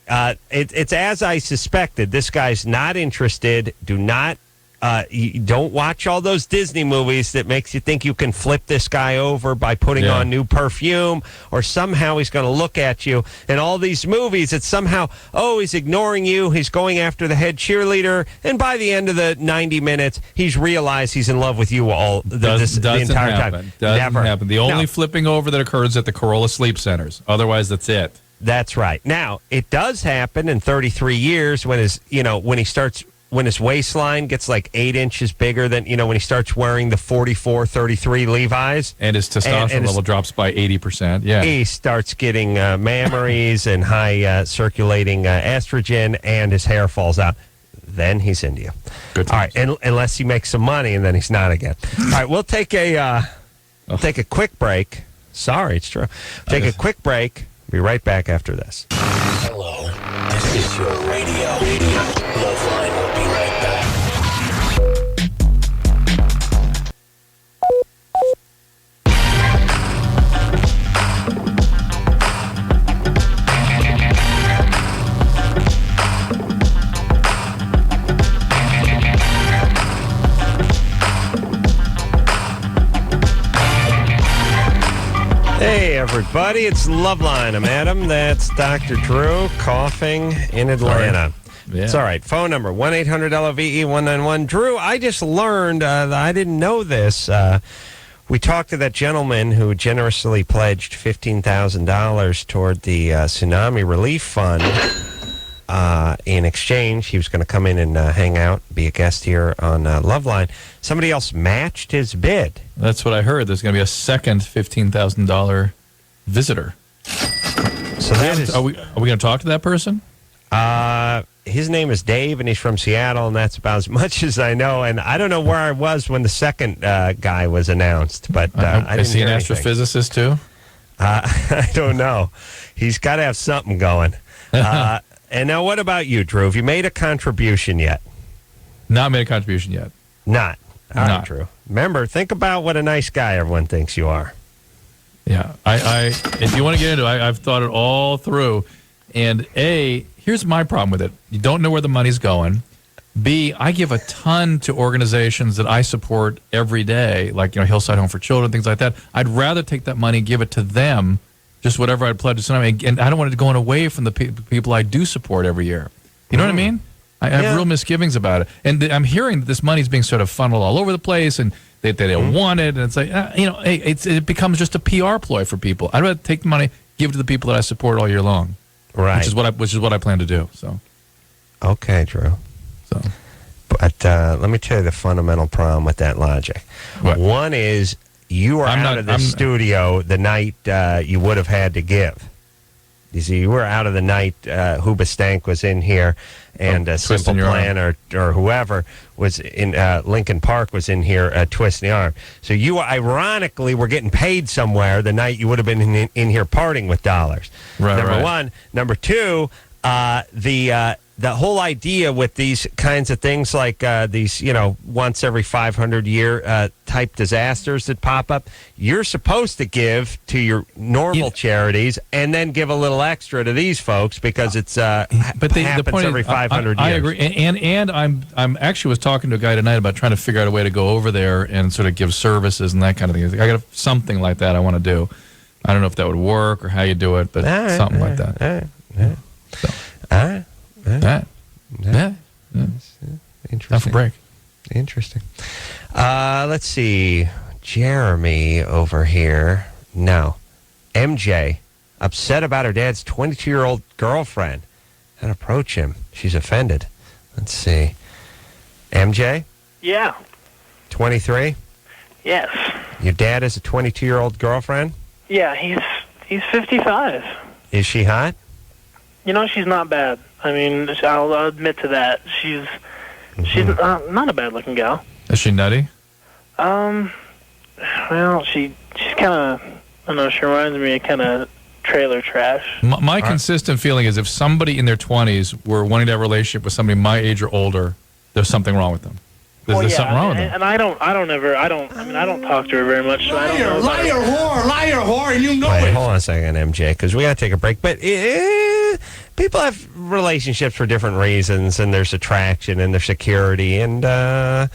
it's as I suspected. This guy's not interested. You don't watch all those Disney movies that makes you think you can flip this guy over by putting on new perfume, or somehow he's going to look at you. In all these movies, it's somehow, he's ignoring you, he's going after the head cheerleader, and by the end of the 90 minutes, he's realized he's in love with you the entire time. Doesn't happen. The only flipping over that occurs at the Corolla Sleep Centers. Otherwise, that's it. That's right. Now, it does happen in 33 years when his waistline gets like 8 inches bigger than, when he starts wearing the 44, 33 Levi's. And his testosterone level drops by 80%. Yeah. He starts getting mammaries and high circulating estrogen, and his hair falls out. Then he's into you. Good times. All right, unless he makes some money, and then he's not again. All right, we'll take a quick break. Sorry, it's true. Take a quick break. Be right back after this. Hello, this is your radio. LoveLine will be right back. Hey, everybody, it's LoveLine. I'm Adam. That's Dr. Drew, coughing in Atlanta. Yeah. It's all right. Phone number, 1-800-LOVE-191. Drew, I just learned, I didn't know this. We talked to that gentleman who generously pledged $15,000 toward the Tsunami Relief Fund. In exchange, he was going to come in and hang out, be a guest here on LoveLine. Somebody else matched his bid. That's what I heard. There's going to be a second $15,000 visitor. So that is. Are we going to talk to that person? His name is Dave, and he's from Seattle, and that's about as much as I know. And I don't know where I was when the second guy was announced, but I didn't is he hear an anything. astrophysicist too? I don't know. He's got to have something going. And now, what about you, Drew? Have you made a contribution yet? Not made a contribution yet. Not. All right, Drew. Remember, think about what a nice guy everyone thinks you are. Yeah. I if you want to get into it, I've thought it all through. And A, here's my problem with it. You don't know where the money's going. B, I give a ton to organizations that I support every day, like Hillside Home for Children, things like that. I'd rather take that money and give it to them, just whatever I'd pledge to somebody. And I don't want it going away from the people I do support every year. You know what I mean? I have real misgivings about it. And I'm hearing that this money's being sort of funneled all over the place, and they don't want it. And it's like, it becomes just a PR ploy for people. I'd rather take the money, give it to the people that I support all year long. Right. Which is what I plan to do. So. Okay, Drew. So. But let me tell you the fundamental problem with that logic. What? One is you are out of the studio the night you would have had to give. You see, you were out of the night Hoobastank was in here, and Simple Plan or whoever was in Lincoln Park was in here twisting the arm. So you ironically were getting paid somewhere the night you would have been in here partying with dollars. Right, Number one. Number two, the whole idea with these kinds of things like these, once every 500-year type disasters that pop up, you're supposed to give to your normal charities and then give a little extra to these folks because it's happens every 500 years. I agree, and I'm actually was talking to a guy tonight about trying to figure out a way to go over there and sort of give services and that kind of thing. I got something like that I want to do. I don't know if that would work or how you do it, but something like that. Interesting. Time for break. Interesting. Let's see. Jeremy over here. No. MJ, upset about her dad's 22-year-old girlfriend. And approach him. She's offended. Let's see. MJ? Yeah. 23? Yes. Your dad has a 22-year-old girlfriend? Yeah, he's 55. Is she hot? She's not bad. I mean, I'll admit to that. She's not a bad-looking gal. Is she nutty? Well, she's kind of, I don't know, she reminds me of kind of trailer trash. My consistent feeling is if somebody in their 20s were wanting to have a relationship with somebody my age or older, there's something wrong with them. There's something wrong with them. And I don't talk to her very much. So I don't know liar, whore, and you know Wait, it. hold on a second, MJ, because we got to take a break. But people have relationships for different reasons, and there's attraction and there's security. And, I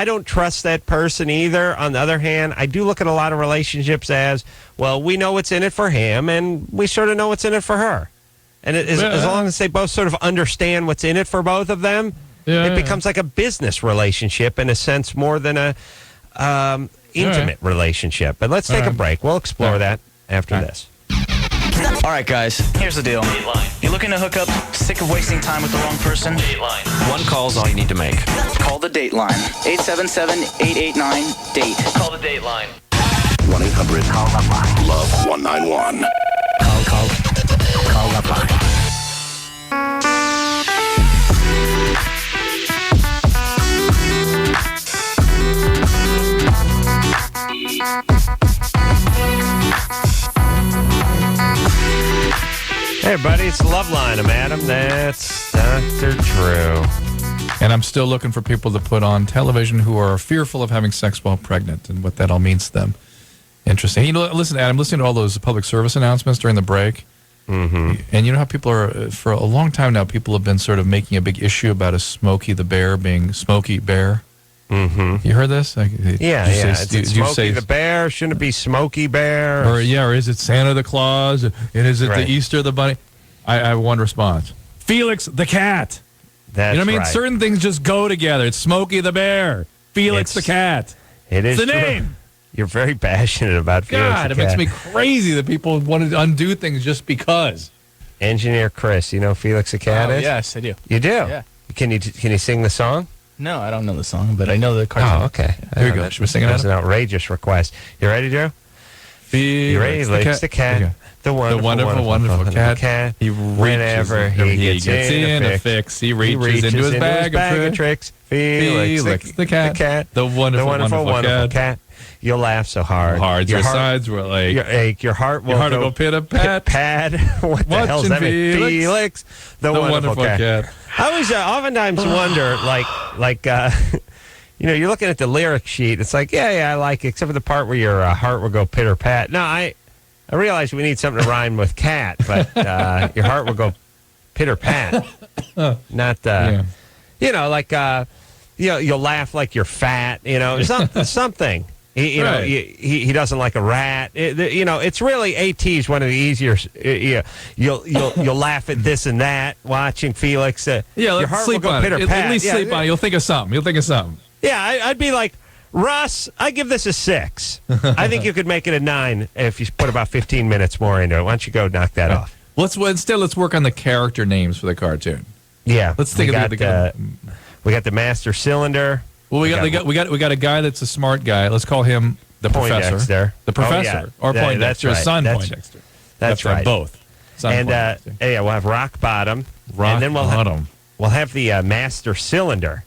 don't trust that person either. On the other hand, I do look at a lot of relationships as, well, we know what's in it for him, and we sort of know what's in it for her. And as long as they both sort of understand what's in it for both of them, it becomes like a business relationship in a sense more than a intimate relationship. But let's take a break. We'll explore that after this. All right, guys, here's the deal. You're looking to hook up, sick of wasting time with the wrong person? Dateline. One call's all you need to make. Call the Dateline. 877-889-DATE. Call the Dateline. 1-800-LOVE-191. Call LoveLine. Hey, everybody, it's LoveLine. I'm Adam. That's Dr. Drew. And I'm still looking for people to put on television who are fearful of having sex while pregnant and what that all means to them. Interesting. Listen, Adam, listening to all those public service announcements during the break, and you know how people are, for a long time now, people have been sort of making a big issue about a Smokey the Bear being Smokey Bear. You heard this? It's Smokey the Bear. Shouldn't it be Smokey Bear? Or is it Santa the Claus? And is it the Easter the Bunny? I have one response. Felix the Cat. That's you know what I mean? right. Certain things just go together. It's Smokey the Bear. Felix the Cat. It is the true. name. You're very passionate about Felix the Cat. God, it makes me crazy that people want to undo things just because. Engineer Chris, you know Felix the Cat is? Yes, I do. You do? Yeah. Can you sing the song? No, I don't know the song, but I know the cartoon. Oh, okay. Here we go. Should we sing it out? That's an outrageous request. You ready, Joe? Felix the Cat. The wonderful cat. Whenever he gets in a fix, he reaches into his bag of tricks. Felix the Cat. The wonderful cat. You'll laugh so hard. Your sides will ache. Your ache. Your heart will go pit-a-pat. Pad. What the hell's that mean? Felix the wonderful cat. I always oftentimes wonder, you're looking at the lyric sheet. It's like, I like it, except for the part where your heart will go pitter-pat. No, I realize we need something to rhyme with cat, but your heart will go pitter-pat. Not, you'll laugh like you're fat, something. He doesn't like a rat. It's really AT's one of the easier. You'll laugh at this and that watching Felix. Your heart will go pitter pat. At least sleep on it. You'll think of something. Yeah, I'd be like, Russ, I give this a 6. I think you could make it a 9 if you put about 15 minutes more into it. Why don't you go knock that off? Let's work on the character names for the cartoon. Yeah, let's think of we got the Master Cylinder. Well, we got a guy that's a smart guy. Let's call him the Professor. The Professor or Poindexter. That's right. Son Poindexter. That's right. Both. And we'll have Rock Bottom. And then we'll have the Master Cylinder.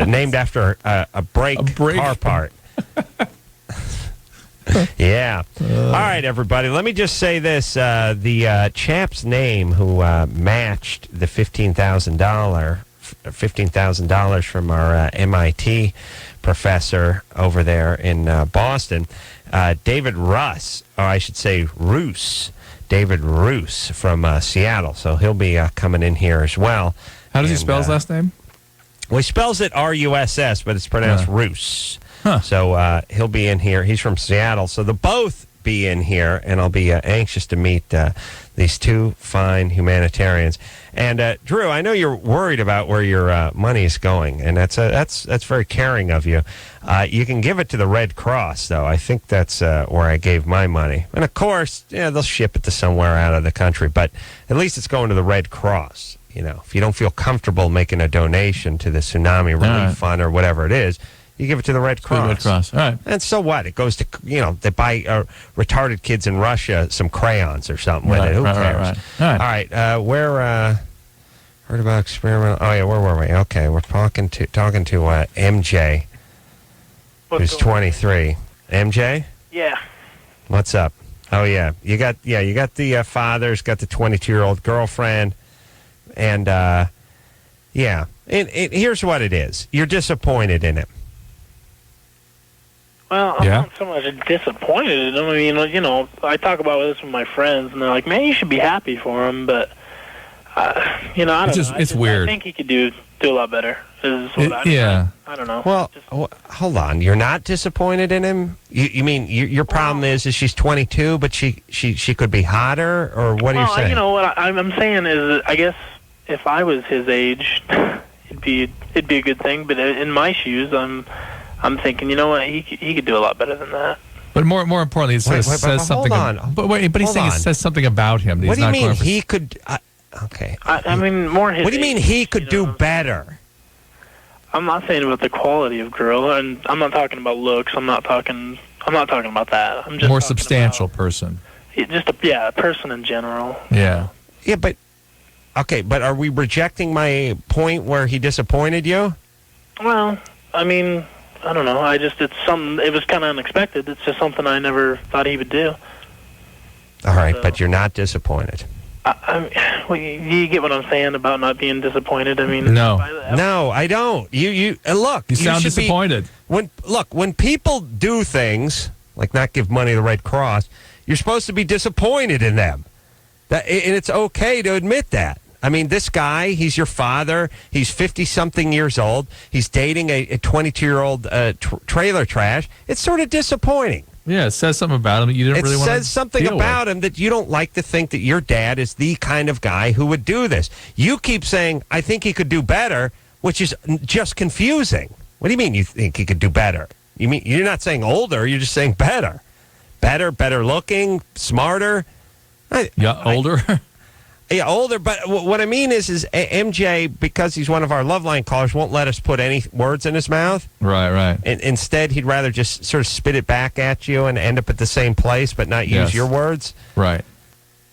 Named after a brake car part. Yeah. All right, everybody. Let me just say this. The chap's name who matched the $15,000 from our MIT professor over there in Boston, David Russ, or I should say Roos, David Roos from Seattle. So he'll be coming in here as well. How does he spell his last name? Well, he spells it R-U-S-S, but it's pronounced Roos. Huh. So he'll be in here. He's from Seattle. So they'll both be in here, and I'll be anxious to meet these two fine humanitarians. And Drew, I know you're worried about where your money is going, and that's very caring of you. You can give it to the Red Cross, though. I think that's where I gave my money. And of course, they'll ship it to somewhere out of the country, but at least it's going to the Red Cross. If you don't feel comfortable making a donation to the Tsunami Relief Fund or whatever it is, you give it to the Red Cross. The Red Cross. All right. And so what? It goes to, they buy retarded kids in Russia some crayons or something with it. Who cares? All right. Where, heard about experimental. Oh, yeah, where were we? Okay, we're talking to MJ, who's 23. MJ? Yeah. What's up? Oh, yeah. You got the father's got the 22-year-old girlfriend. And, yeah. And here's what it is. You're disappointed in it. Well, I'm not so much disappointed. I mean, I talk about this with my friends, and they're like, man, you should be happy for him, but, I don't know. It's weird. I think he could do a lot better, is what I don't know. Well, hold on. You're not disappointed in him? You mean your problem is she's 22, but she could be hotter, or what are you saying? What I'm saying is that I guess if I was his age, it'd be a good thing, but in my shoes, I'm thinking, you know what, he could do a lot better than that. But more importantly, it says something. Hold on. But he's saying it says something about him. What do you mean he could? Okay. I mean, more his. What do you mean he could do better? I'm not saying about the quality of girl, and I'm not talking about looks. I'm not talking about that. I'm just more substantial person. Just a person in general. Yeah. Yeah, but okay, but are we rejecting my point where he disappointed you? Well, I mean, I don't know. It was kind of unexpected. It's just something I never thought he would do. All right, but you're not disappointed. You get what I'm saying about not being disappointed? I mean, no, I don't. You look. You sound disappointed. When people do things like not give money to the Red Cross, you're supposed to be disappointed in them. And it's okay to admit that. I mean, this guy, he's your father. He's 50-something years old. He's dating a 22-year-old trailer trash. It's sort of disappointing. Yeah, it says something about him that you didn't really want to. It says something about him that you don't like to think that your dad is the kind of guy who would do this. You keep saying, I think he could do better, which is just confusing. What do you mean you think he could do better? You mean you're not saying older, you're just saying better. Better looking, smarter. Older? Yeah, older, but what I mean is MJ, because he's one of our LoveLine callers, won't let us put any words in his mouth. Right. And instead, he'd rather just sort of spit it back at you and end up at the same place, but not use your words. Right.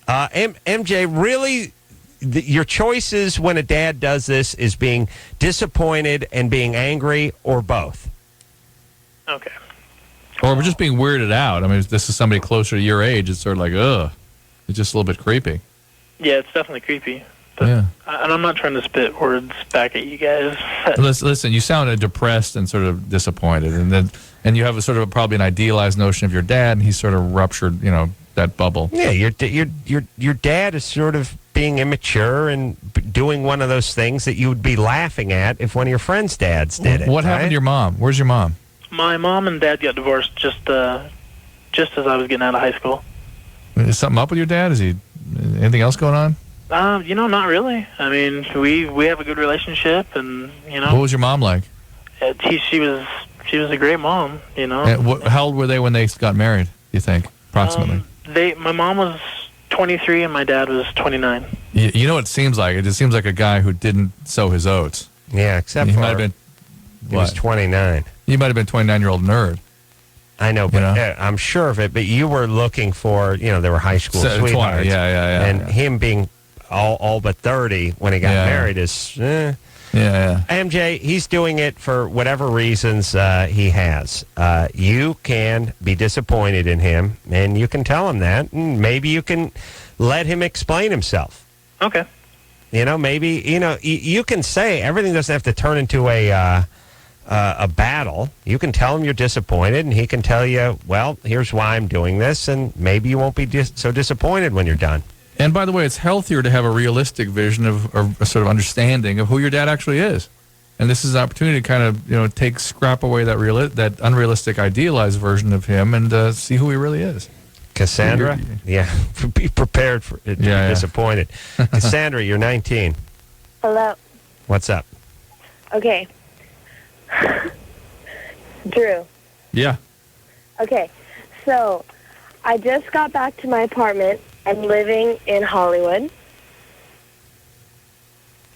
MJ, really, your choices when a dad does this is being disappointed and being angry, or both. Okay. Or we're just being weirded out. I mean, if this is somebody closer to your age, it's sort of like, ugh. It's just a little bit creepy. Yeah, it's definitely creepy. But, and I'm not trying to spit words back at you guys. Listen, you sounded depressed and sort of disappointed, and you have a sort of probably an idealized notion of your dad, and he's sort of ruptured, that bubble. Yeah, your dad is sort of being immature and doing one of those things that you would be laughing at if one of your friends' dads did it. What happened to your mom? Where's your mom? My mom and dad got divorced just as I was getting out of high school. Is something up with your dad? Is he anything else going on? Not really. I mean, we have a good relationship, and What was your mom like? She was a great mom. How old were they when they got married? Do you think approximately? My mom was 23 and my dad was 29. You know what it seems like? It just seems like a guy who didn't sow his oats. Yeah, except he might have been. He was 29. He might have been 29-year-old nerd. I know, but I'm sure of it. But you were looking for, they were high school sweethearts. Yeah. And him being all but 30 when he got married is. Yeah. MJ, he's doing it for whatever reasons he has. You can be disappointed in him, and you can tell him that, and maybe you can let him explain himself. Okay. Maybe, you can say everything doesn't have to turn into a battle. You can tell him you're disappointed, and he can tell you, well, here's why I'm doing this, and maybe you won't be so disappointed when you're done. And by the way, it's healthier to have a realistic vision of, or a sort of understanding of who your dad actually is. And this is an opportunity to kind of scrap away that unrealistic, idealized version of him and see who he really is. Cassandra, be prepared to be disappointed. Cassandra, you're 19. Hello. What's up? Okay. Drew. Yeah. Okay, so I just got back to my apartment. I'm living in Hollywood.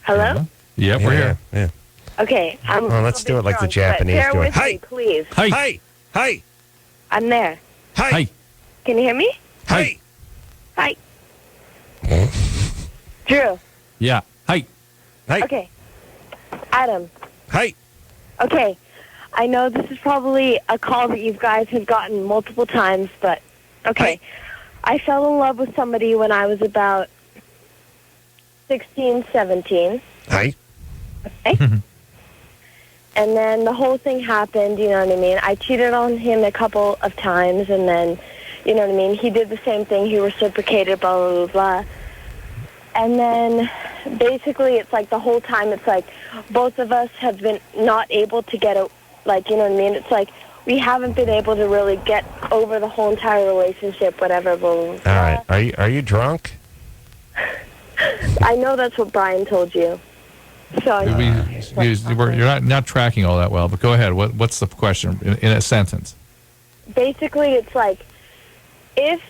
Hello? Yeah, we're here. Yeah. Okay, well, let's do it like the Japanese bear do it. With me, please. Hi. Hi. I'm there. Hi. Can you hear me? Hi. Hi. Drew. Yeah. Hi. Okay. Adam. Hi. Okay. I know this is probably a call that you guys have gotten multiple times, but okay. Hi. I fell in love with somebody when I was about 16, 17. Hi. Okay. And then the whole thing happened, you know what I mean? I cheated on him a couple of times, and then, you know what I mean? He did the same thing. He reciprocated, blah, blah, blah, blah. And then basically it's like the whole time it's like both of us have been not able to get, you know what I mean? It's like we haven't been able to really get over the whole entire relationship, whatever, blah, blah, blah. All right. Are you drunk? I know that's what Brian told you. So you're not tracking all that well, but go ahead. What's the question in a sentence? Basically, it's like, if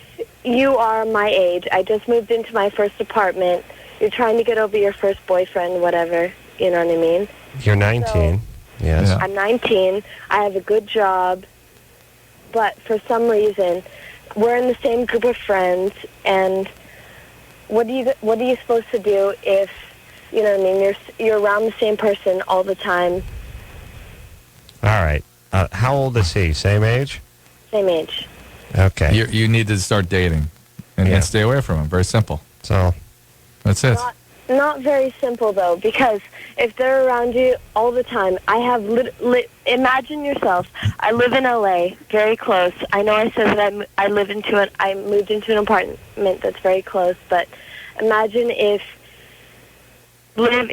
you are my age, I just moved into my first apartment, you're trying to get over your first boyfriend, whatever, you know what I mean? You're 19, so, yes. Yeah. I'm 19, I have a good job, but for some reason, we're in the same group of friends, and what are you supposed to do if, you know what I mean, you're around the same person all the time? All right. How old is he? Same age? Same age. Okay. You need to start dating and stay away from him. Very simple. So that's it. Not very simple, though, because if they're around you all the time, I have imagine yourself. I live in L.A., very close. I know I said that I moved into an apartment that's very close, but imagine if live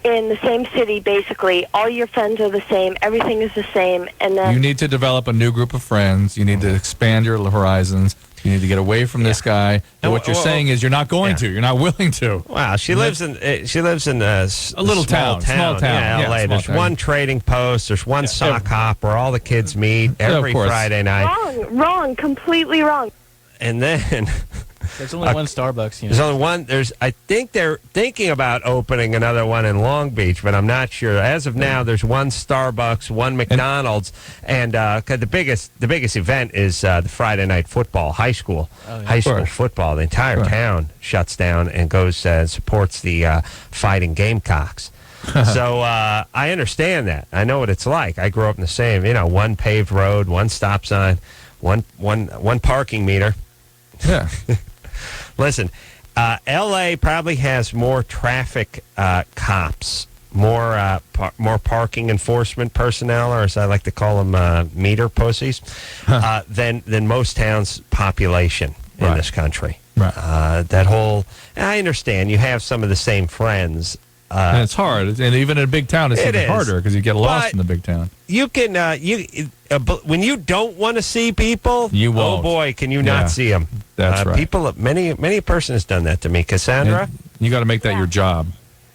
in the same city, basically. All your friends are the same. Everything is the same. And then you need to develop a new group of friends. You need to expand your horizons. You need to get away from this guy. And what you're saying is you're not going to. You're not willing to. Wow, she lives in a little small town. Yeah, LA. There's one trading post. There's one sock hop where all the kids meet every Friday night. Wrong, completely wrong. And then there's only one Starbucks. There's only one. I think they're thinking about opening another one in Long Beach, but I'm not sure. As of now, there's one Starbucks, one McDonald's, and the biggest event is the Friday night football, high school football. The entire town shuts down and goes and supports the Fighting Gamecocks. So I understand that. I know what it's like. I grew up in the same, one paved road, one stop sign, one parking meter. Yeah. Listen, L.A. probably has more traffic cops, more parking enforcement personnel, or as I like to call them, meter pussies, than most towns' population in this country. Right. I understand you have some of the same friends. And it's hard, and even in a big town, it's even harder because you get lost in the big town. You can when you don't want to see people, you won't. Oh boy, can you not see them? That's right. People, many person has done that to me. Cassandra, you got to make that your job.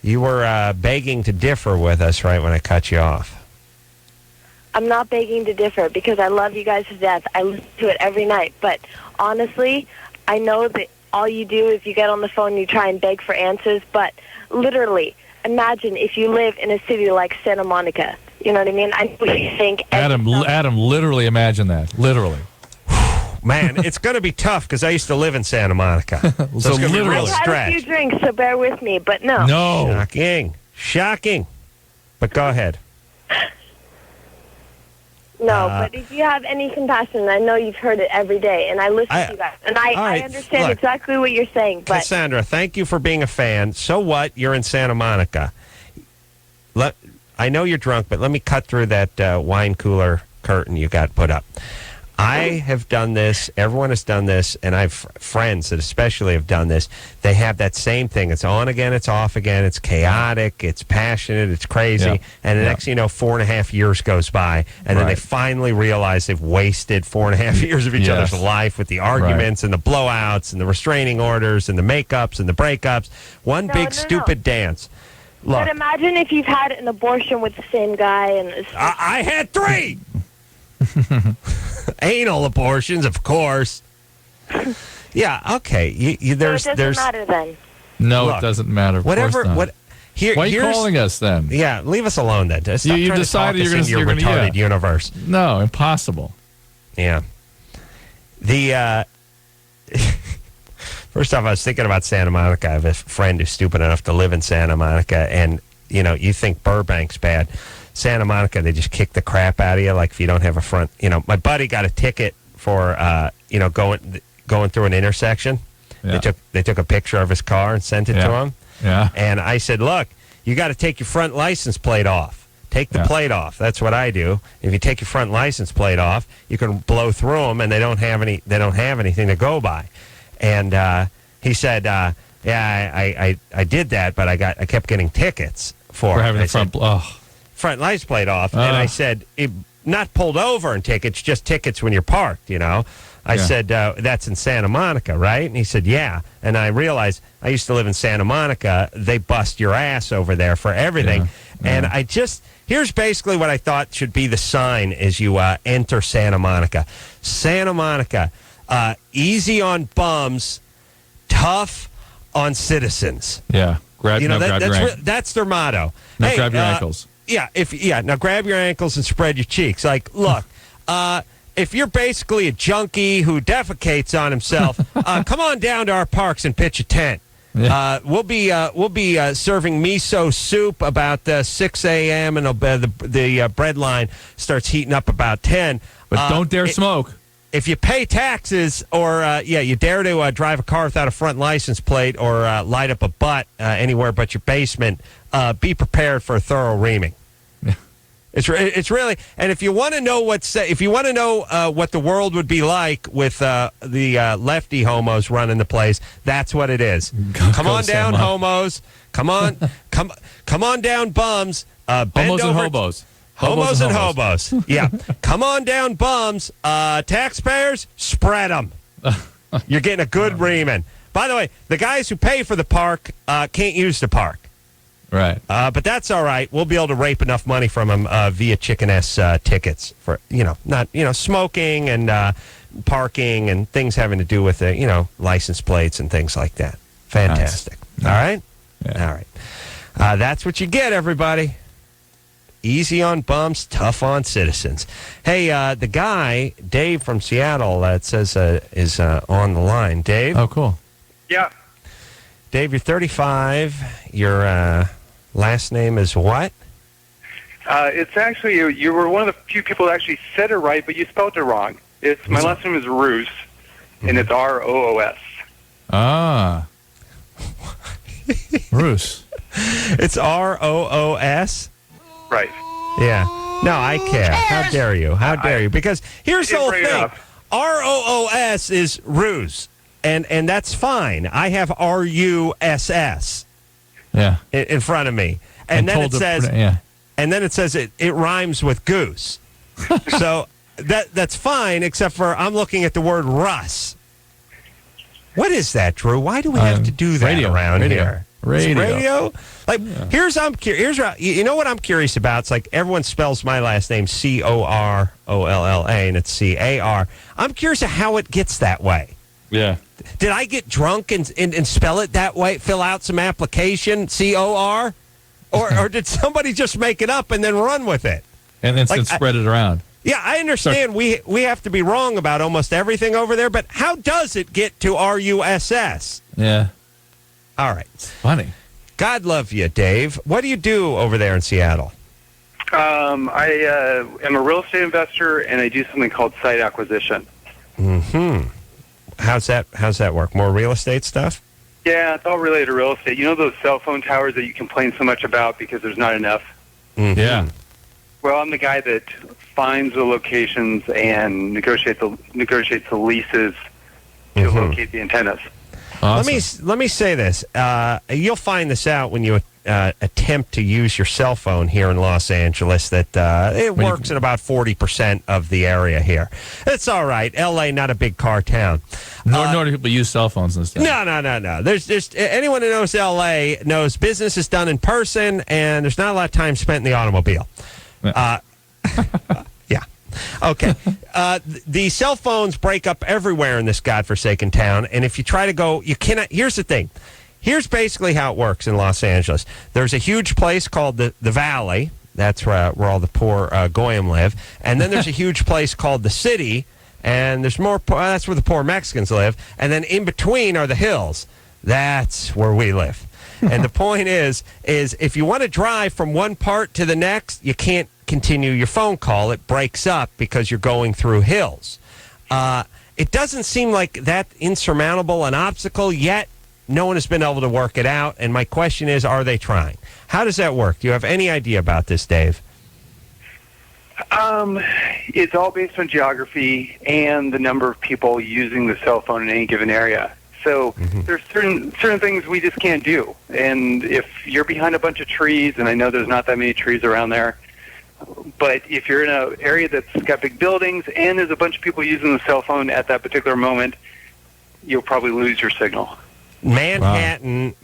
You were begging to differ with us right when I cut you off. I'm not begging to differ because I love you guys to death. I listen to it every night, but honestly, I know that all you do is you get on the phone and you try and beg for answers, but literally, imagine if you live in a city like Santa Monica. You know what I mean? I know what you think. Adam, literally imagine that. Literally. Man, it's going to be tough because I used to live in Santa Monica. So it's going to be real I've had a few drinks, so bear with me, but no. No. Shocking. But go ahead. No, but if you have any compassion, I know you've heard it every day, and I listen to you guys, and I understand exactly what you're saying. But Cassandra, thank you for being a fan. So what? You're in Santa Monica. I know you're drunk, but let me cut through that wine cooler curtain you got put up. I have done this. Everyone has done this, and I have friends that especially have done this. They have that same thing. It's on again, it's off again. It's chaotic, it's passionate, it's crazy. And the next thing you know, 4.5 years goes by, and then they finally realize they've wasted 4.5 years of each other's life with the arguments and the blowouts and the restraining orders and the makeups and the breakups. One big stupid dance. Look, but imagine if you've had an abortion with the same guy. And I had 3. Anal abortions, of course. Yeah, okay. There's, so it doesn't matter then. No, look, it doesn't matter. Whatever. Why are you calling us then? Yeah, leave us alone then. Stop you trying decided to talk us you're into going your retarded universe. No, impossible. Yeah. First off, I was thinking about Santa Monica. I have a friend who's stupid enough to live in Santa Monica, and you think Burbank's bad. Santa Monica, they just kick the crap out of you. Like if you don't have a front, my buddy got a ticket for going through an intersection. Yeah. They took a picture of his car and sent it to him. Yeah. And I said, look, you got to take your front license plate off. Take the plate off. That's what I do. If you take your front license plate off, you can blow through them, and they don't have anything to go by. And he said, I did that, but I kept getting tickets for having the front license plate off. And I said, not pulled over in tickets, just tickets when you're parked, I said, that's in Santa Monica, right? And he said, yeah. And I realized I used to live in Santa Monica. They bust your ass over there for everything. Yeah. And here's basically what I thought should be the sign as you enter Santa Monica. Santa Monica, easy on bums, tough on citizens. Yeah. Grab your ankles. That's their motto. Now grab your ankles. Yeah, now grab your ankles and spread your cheeks. Like, look, if you're basically a junkie who defecates on himself, come on down to our parks and pitch a tent. Yeah. We'll be serving miso soup about 6 a.m. and the bread line starts heating up about 10. But don't dare smoke. If you pay taxes or you dare to drive a car without a front license plate or light up a butt anywhere but your basement, be prepared for a thorough reaming. It's really, and if you want to know what the world would be like with the lefty homos running the place, that's what it is. Come on down, homos. Come on down, bums. Homos and hobos. Homos and hobos. Yeah. Come on down, bums. Taxpayers, spread them. You're getting a good reaming. By the way, the guys who pay for the park can't use the park. Right. But that's all right. We'll be able to rape enough money from them via Chicken S tickets for, not, smoking and parking and things having to do with, license plates and things like that. Fantastic. Nice. All right? Yeah. All right. That's what you get, everybody. Easy on bums, tough on citizens. Hey, the guy, Dave from Seattle, it says is on the line. Dave? Oh, cool. Yeah. Dave, you're 35. Your last name is what? It's actually, you were one of the few people that actually said it right, but you spelled it wrong. My last name is Roos, and it's R-O-O-S. Ah. Roos. It's R-O-O-S? Right. Yeah. No, I care. How dare you? How dare you? Because here's the whole thing. R-O-O-S is ruse, and that's fine. I have R-U-S-S in front of me. And then it says and then it says it rhymes with goose. So that's fine, except for I'm looking at the word Russ. What is that, Drew? Why do we have to do that around here? Radio? Like, here's what I'm curious about. It's like everyone spells my last name Corrolla, and it's C-A-R. I'm curious of how it gets that way. Yeah. Did I get drunk and spell it that way? Fill out some application, C-O-R? Or did somebody just make it up and then run with it? And then spread it around. Yeah, I understand we have to be wrong about almost everything over there, but how does it get to R-U-S-S? Yeah. All right. It's funny. God love you, Dave. What do you do over there in Seattle? I am a real estate investor, and I do something called site acquisition. Mm-hmm. How's that work? More real estate stuff? Yeah, it's all related to real estate. You know those cell phone towers that you complain so much about because there's not enough? Mm-hmm. Yeah. Well, I'm the guy that finds the locations and negotiates the leases to locate the antennas. Awesome. Let me say this. You'll find this out when you attempt to use your cell phone here in Los Angeles, that it works in about 40% of the area here. It's all right. L.A., not a big car town. Nor do people use cell phones and stuff. No. There's anyone who knows L.A. knows business is done in person, and there's not a lot of time spent in the automobile. Yeah. Okay. The cell phones break up everywhere in this godforsaken town, and if you try to go, you cannot. Here's the thing. Here's basically how it works in Los Angeles. There's a huge place called the Valley. That's where all the poor Goyim live. And then there's a huge place called the City, and there's more. That's where the poor Mexicans live. And then in between are the hills. That's where we live. And the point is if you want to drive from one part to the next, you can't continue your phone call. It breaks up because you're going through hills. It doesn't seem like that insurmountable an obstacle yet. No one has been able to work it out. And my question is, are they trying? How does that work? Do you have any idea about this, Dave? It's all based on geography and the number of people using the cell phone in any given area. So there's certain things we just can't do. And if you're behind a bunch of trees, and I know there's not that many trees around there, but if you're in an area that's got big buildings and there's a bunch of people using the cell phone at that particular moment, you'll probably lose your signal. Manhattan,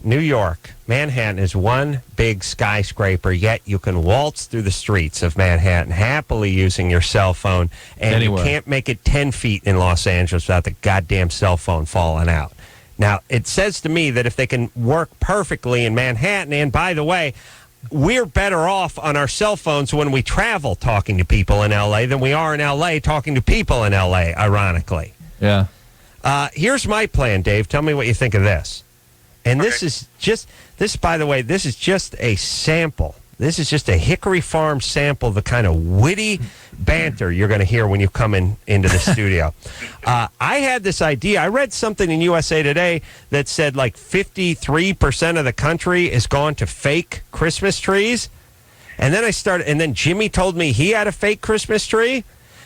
New York. Manhattan is one big skyscraper, yet you can waltz through the streets of Manhattan happily using your cell phone, and anywhere. You can't make it 10 feet in Los Angeles without the goddamn cell phone falling out. Now, it says to me that if they can work perfectly in Manhattan, and by the way, we're better off on our cell phones when we travel talking to people in L.A. than we are in L.A. talking to people in L.A., ironically. Yeah. Here's my plan, Dave. Tell me what you think of this. And okay. This is just a sample. This is just a Hickory Farm sample of the kind of witty banter you're going to hear when you come into the studio. I had this idea. I read something in USA Today that said like 53% of the country is gone to fake Christmas trees. And then Jimmy told me he had a fake Christmas tree.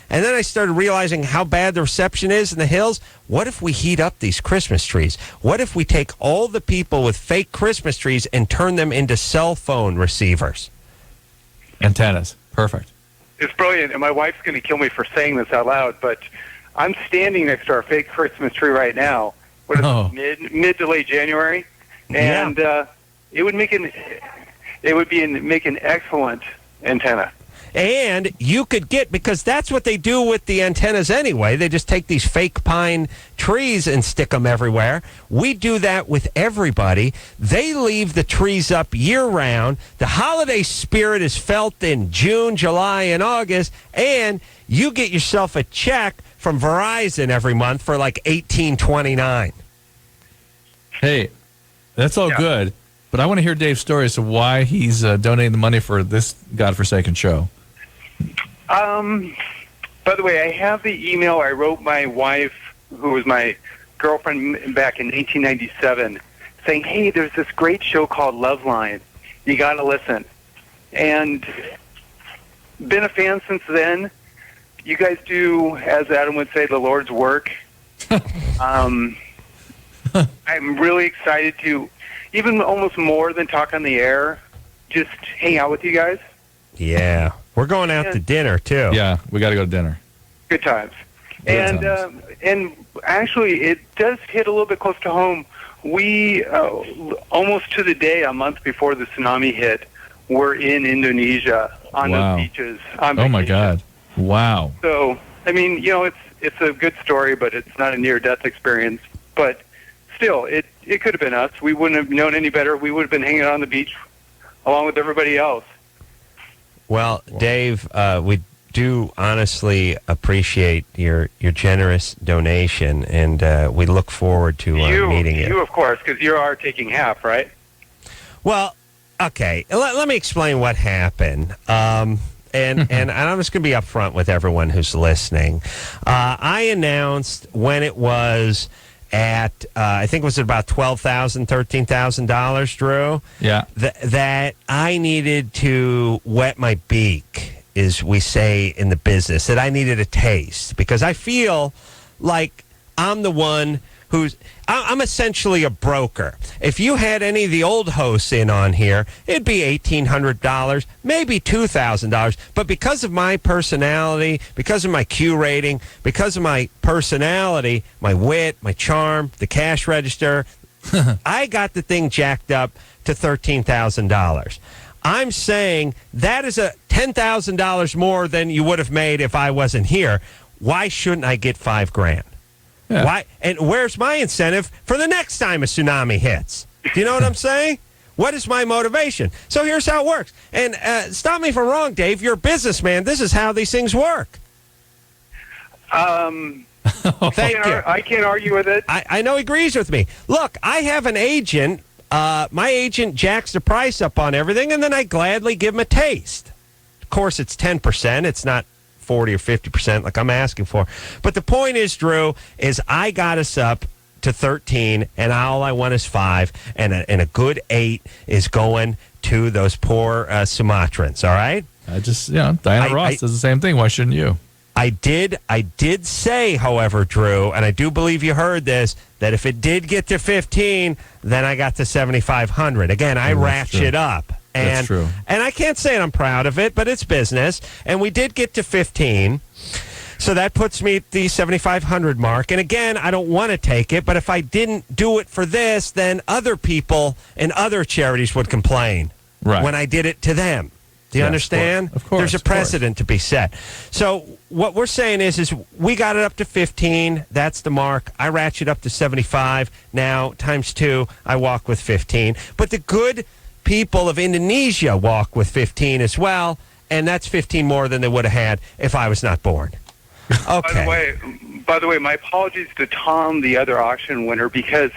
And then I started realizing how bad the reception is in the hills. What if we heat up these Christmas trees? What if we take all the people with fake Christmas trees and turn them into cell phone receivers? Antennas. Perfect. It's brilliant, and my wife's going to kill me for saying this out loud, but I'm standing next to our fake Christmas tree right now. What is it, mid to late January? And it would make an excellent antenna. And you could because that's what they do with the antennas anyway. They just take these fake pine trees and stick them everywhere. We do that with everybody. They leave the trees up year-round. The holiday spirit is felt in June, July, and August. And you get yourself a check from Verizon every month for like $18.29. Hey, that's all good. But I want to hear Dave's story as to why he's donating the money for this godforsaken show. By the way, I have the email I wrote my wife, who was my girlfriend back in 1997, saying, hey, there's this great show called LoveLine. You got to listen. And been a fan since then. You guys do, as Adam would say, the Lord's work. I'm really excited to, even almost more than talk on the air, just hang out with you guys. Yeah. We're going out to dinner, too. Yeah, we got to go to dinner. Good times. And actually, it does hit a little bit close to home. We, almost to the day, a month before the tsunami hit, were in Indonesia on those beaches. On vacation. My God. Wow. So, I mean, it's a good story, but it's not a near-death experience. But still, it could have been us. We wouldn't have known any better. We would have been hanging out on the beach along with everybody else. Well, Dave, we do honestly appreciate your generous donation, and we look forward to meeting you. You, of course, because you are taking half, right? Well, okay. Let me explain what happened. And I'm just going to be upfront with everyone who's listening. I announced when it was at, I think it was about $12,000, $13,000, Drew. Yeah. That I needed to wet my beak, as we say in the business, that I needed a taste, because I feel like I'm the one I'm essentially a broker. If you had any of the old hosts in on here, it'd be $1,800, maybe $2,000. But because of my personality, because of my Q rating, because of my personality, my wit, my charm, the cash register, I got the thing jacked up to $13,000. I'm saying that is $10,000 more than you would have made if I wasn't here. Why shouldn't I get $5,000? Yeah. Why? And where's my incentive for the next time a tsunami hits? Do you know what I'm saying? What is my motivation? So here's how it works. And stop me if I'm wrong, Dave. You're a businessman. This is how these things work. I can't argue with it. I know he agrees with me. Look, I have an agent. My agent jacks the price up on everything, and then I gladly give him a taste. Of course, it's 10%. It's not 40 or 50% like I'm asking for. But the point is, Drew, is I got us up to 13, and all I want is 5, and a good 8 is going to those poor Sumatrans, all right? Diana Ross does the same thing. Why shouldn't you? I did say, however, Drew, and I do believe you heard this, that if it did get to 15, then I got to 7,500. Again, I ratchet up. And, that's true. And I can't say I'm proud of it, but it's business. And we did get to 15. So that puts me at the 7,500 mark. And again, I don't want to take it, but if I didn't do it for this, then other people and other charities would complain when I did it to them. Do you understand? Of course. There's a precedent to be set. So what we're saying is we got it up to 15. That's the mark. I ratchet up to 75. Now, times 2, I walk with 15. But the good people of Indonesia walk with 15 as well, and that's 15 more than they would have had if I was not born. Okay. By the way, my apologies to Tom, the other auction winner, because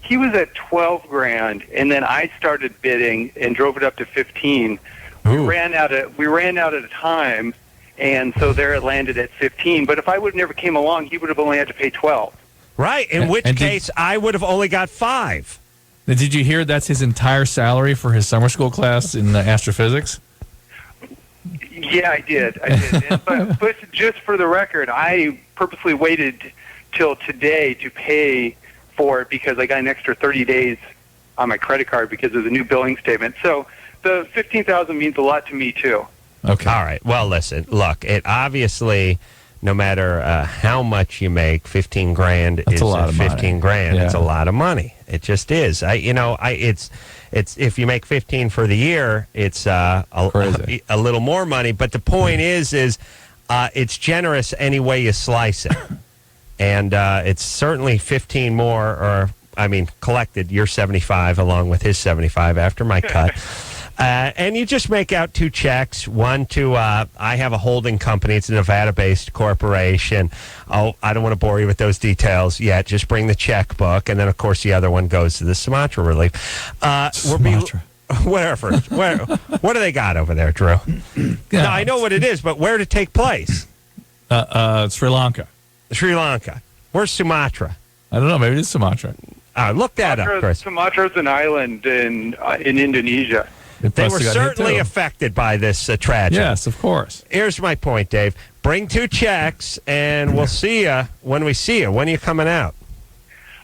he was at $12,000, and then I started bidding and drove it up to 15. We ran out of time, and so there it landed at 15. But if I would have never came along, he would have only had to pay 12. Right. In which case, I would have only got 5. Did you hear that's his entire salary for his summer school class in astrophysics? Yeah, I did. But just for the record, I purposely waited till today to pay for it because I got an extra 30 days on my credit card because of the new billing statement. So the $15,000 means a lot to me too. Okay. All right. Well, listen. Look, it obviously, no matter how much you make, $15,000 is $15,000. Yeah. It's a lot of money. It just is. It's if you make 15 for the year, it's a little more money. But the point is it's generous any way you slice it, and it's certainly 15 more. Or collected. You're 75 along with his 75 after my cut. And you just make out 2 checks. One to, I have a holding company. It's a Nevada-based corporation. Oh, I don't want to bore you with those details yet. Just bring the checkbook. And then, of course, the other one goes to the Sumatra Relief. Sumatra. Wherever. What do they got over there, Drew? No, I know what it is, but where did it take place? Sri Lanka. Sri Lanka. Where's Sumatra? I don't know. Maybe it's Sumatra. Look that up, Chris. Sumatra's an island in Indonesia. They were certainly affected by this tragedy. Yes, of course. Here's my point, Dave. Bring 2 checks, and we'll see you when we see you. When are you coming out?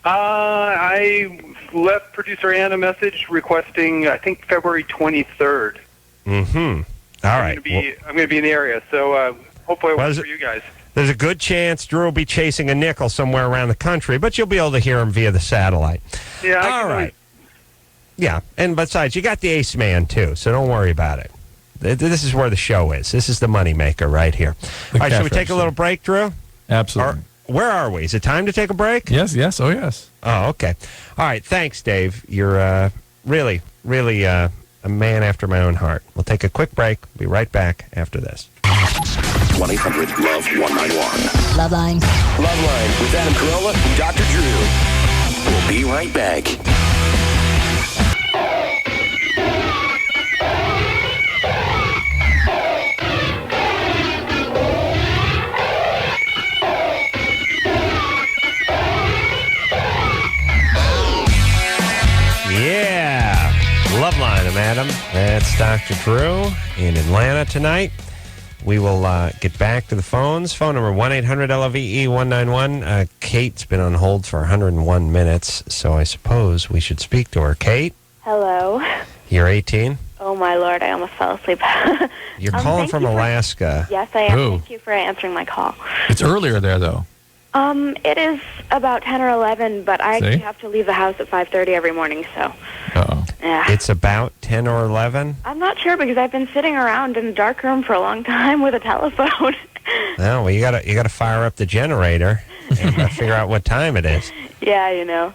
I left producer Ann a message requesting, I think, February 23rd. Mm-hmm. All right. I'm going to be in the area, so hopefully it works for you guys. There's a good chance Drew will be chasing a nickel somewhere around the country, but you'll be able to hear him via the satellite. Yeah. All right. Yeah, and besides, you got the ace man, too, so don't worry about it. This is where the show is. This is the moneymaker right here. All right, should we take a little break, Drew? Absolutely. Where are we? Is it time to take a break? Yes. Oh, yes. Oh, okay. All right, thanks, Dave. You're really a man after my own heart. We'll take a quick break. Be right back after this. 1-800-LOVE-191. LoveLine. LoveLine with Adam Carolla and Dr. Drew. We'll be right back. Yeah. LoveLine, I'm Adam. That's Dr. Drew in Atlanta tonight. We will get back to the phones. Phone number 1-800-LOVE-191. Kate's been on hold for 101 minutes, so I suppose we should speak to her. Kate? Hello. You're 18? Oh, my Lord, I almost fell asleep. You're calling from Alaska. Yes, I am. Who? Thank you for answering my call. It's earlier there, though. It is about 10 or 11, but I actually have to leave the house at 5:30 every morning, so. Uh-oh. Yeah. It's about 10 or 11? I'm not sure because I've been sitting around in a dark room for a long time with a telephone. No, well, you gotta fire up the generator and figure out what time it is. Yeah, you know.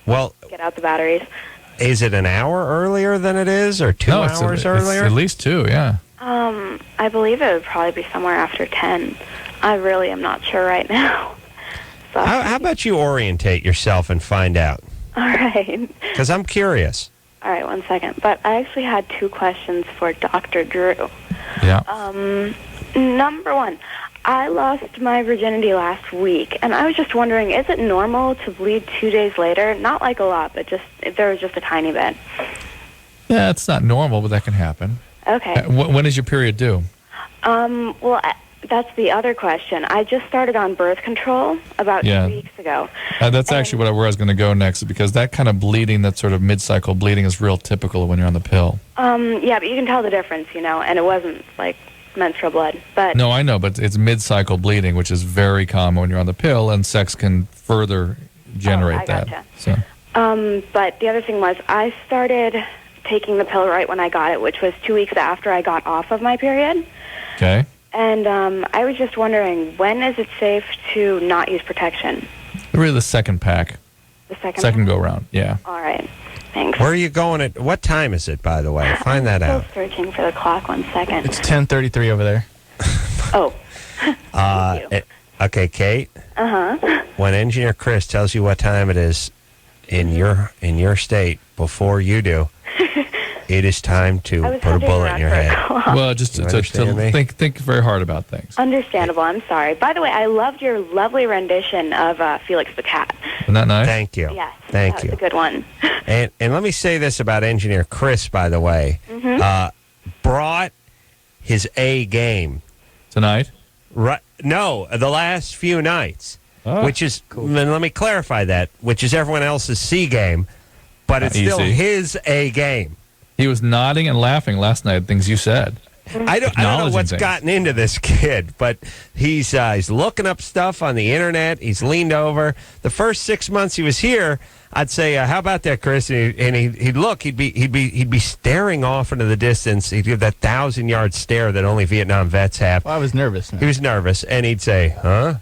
Well, get out the batteries. Is it an hour earlier than it is, or 2 hours earlier? It's at least 2, yeah. I believe it would probably be somewhere after 10. I really am not sure right now. So. How about you orientate yourself and find out? All right. Because I'm curious. All right, 1 second. But I actually had 2 questions for Dr. Drew. Yeah. Number 1, I lost my virginity last week, and I was just wondering, is it normal to bleed 2 days later? Not like a lot, but just if there was just a tiny bit. Yeah, it's not normal, but that can happen. Okay. When is your period due? Well, that's the other question. I just started on birth control about 2 weeks ago. That's actually where I was going to go next, because that kind of bleeding, that sort of mid-cycle bleeding, is real typical when you're on the pill. Yeah, but you can tell the difference, you know, and it wasn't like menstrual blood. But no, I know, but it's mid-cycle bleeding, which is very common when you're on the pill, and sex can further generate that. Gotcha. So. But the other thing was, I started taking the pill right when I got it, which was 2 weeks after I got off of my period. Okay. And I was just wondering, when is it safe to not use protection? Really, the second pack. The second go-round, yeah. All right. Thanks. Where are you going at? What time is it, by the way? Find that out. I'm still searching for the clock. 1 second. It's 10:33 over there. Oh. Okay, Kate. Uh-huh. When Engineer Chris tells you what time it is in your state before you do, it is time to put a bullet in your head. Well, just to think very hard about things. Understandable. I'm sorry. By the way, I loved your lovely rendition of Felix the Cat. Isn't that nice? Thank you. Yes. Thank you. That's a good one. And let me say this about Engineer Chris, by the way. Brought his A game. Tonight? Right? No, the last few nights. Oh, which is, and let me clarify that, which is everyone else's C game, but it's still his A game. He was nodding and laughing last night at things you said. I don't know what's gotten into this kid, but he's looking up stuff on the internet. He's leaned over. The first 6 months he was here, I'd say, "How about that, Chris?" And he'd look. He'd be staring off into the distance. He'd give that 1,000-yard stare that only Vietnam vets have. Well, I was nervous. Man. He was nervous, and he'd say, "Huh?"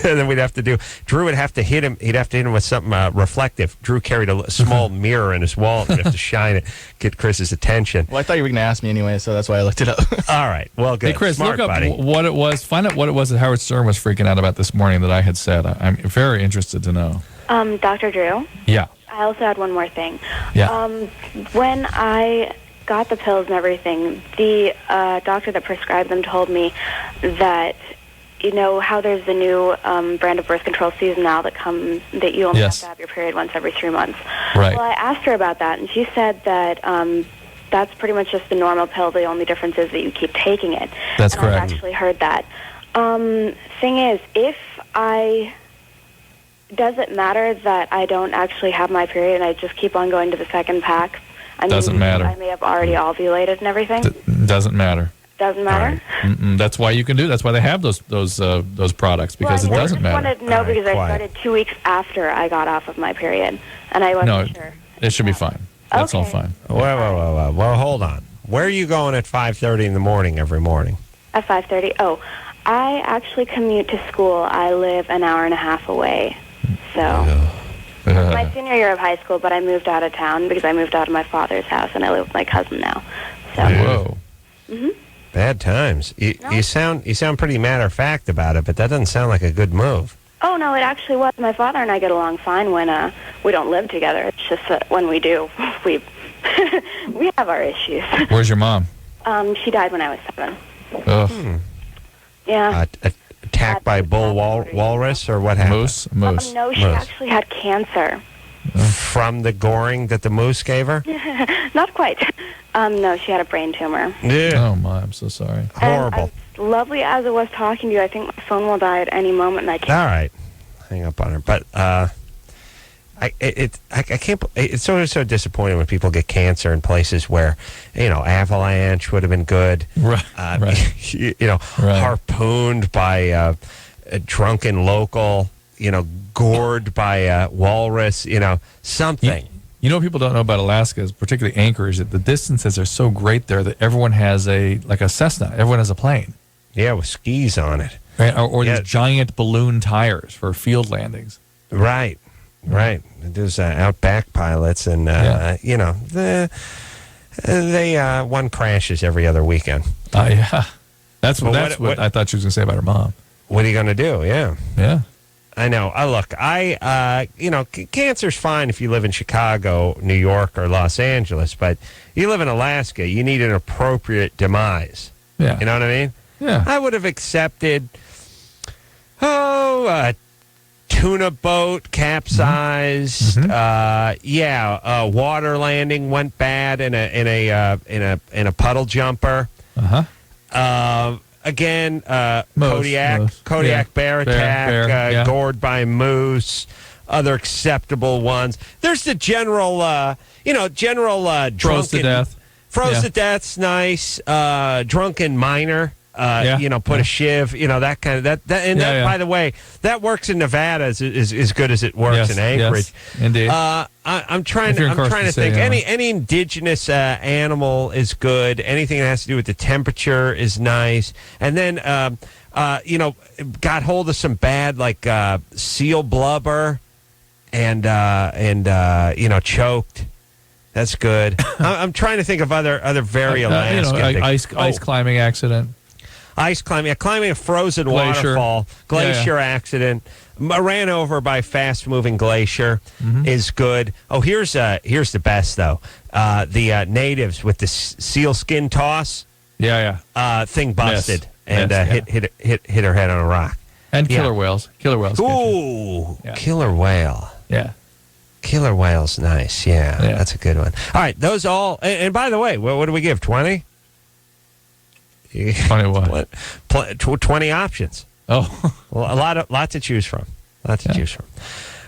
And then Drew would have to hit him. He'd have to hit him with something reflective. Drew carried a small mirror in his wallet and he'd have to shine it, get Chris's attention. Well, I thought you were going to ask me anyway, so that's why I looked it up. All right. Well, good. Hey, Chris, Smart, look up buddy. what it was. Find out what it was that Howard Stern was freaking out about this morning that I had said. I'm very interested to know. Dr. Drew? Yeah. I also had one more thing. Yeah. When I got the pills and everything, the doctor that prescribed them told me that, you know how there's the new brand of birth control seasonal that you only have to have your period once every 3 months. Right. Well, I asked her about that, and she said that that's pretty much just the normal pill. The only difference is that you keep taking it. That's and correct. I've actually heard that. Thing is, does it matter that I don't actually have my period and I just keep on going to the second pack? Doesn't matter. I may have already ovulated and everything. Doesn't matter. Doesn't matter. Right. That's why you can do. That's why they have those products, because it doesn't matter. I just wanted to know because I started 2 weeks after I got off of my period, and I wasn't sure. It should be fine. That's all fine. Well, hold on. Where are you going at 5:30 in the morning every morning? At 5:30? Oh, I actually commute to school. I live an hour and a half away. So it's my senior year of high school, but I moved out of town because I moved out of my father's house, and I live with my cousin now. So. Whoa. Mm-hmm. Bad times. You sound pretty matter of fact about it, but that doesn't sound like a good move. Oh, no, it actually was. My father and I get along fine when we don't live together. It's just that when we do, we we have our issues. Where's your mom? She died when I was 7. Ugh. Yeah. Attacked by a bull walrus, or what happened? Moose. No, she actually had cancer. From the goring that the moose gave her? Not quite. No, she had a brain tumor. Yeah. Oh, my, I'm so sorry. Horrible. As lovely as it was talking to you, I think my phone will die at any moment, and I can't. All right. Hang up on her. But I can't. It's always so disappointing when people get cancer in places where, avalanche would have been good. Right. Harpooned by a drunken local. Gored by a walrus. Something. You know what people don't know about Alaska, is particularly Anchorage, that the distances are so great there that everyone has a Cessna. Everyone has a plane. Yeah, with skis on it. Right? Or these giant balloon tires for field landings. Right. There's Outback pilots, and one crashes every other weekend. Yeah. That's what I thought she was going to say about her mom. What are you going to do? Yeah. Yeah. I know. Cancer's fine if you live in Chicago, New York, or Los Angeles, but you live in Alaska, you need an appropriate demise. Yeah. You know what I mean? Yeah. I would have accepted, a tuna boat capsized. Mm-hmm. Water landing went bad in a puddle jumper. Again, Kodiak bear attack, gored by moose. Other acceptable ones. There's the general, drunken. Froze to death. To death's nice. Drunken minor. Put a shiv. That kind of that. By the way, that works in Nevada as good as it works in Anchorage. Yes, indeed. I'm trying to think. Any indigenous animal is good. Anything that has to do with the temperature is nice. And then got hold of some bad seal blubber, and choked. That's good. I'm trying to think of other very Alaskan ice climbing accident. Ice climbing, climbing a frozen waterfall, glacier accident, ran over by fast-moving glacier is good. Oh, here's the best though. The natives with the seal skin toss. Thing busted and hit her head on a rock. And killer whales. Ooh, killer whale. Yeah. Killer whale's nice. Yeah, that's a good one. All right, those all. And by the way, what do we give? 20? 20 what? 20 options. Oh, well, a lot to choose from. All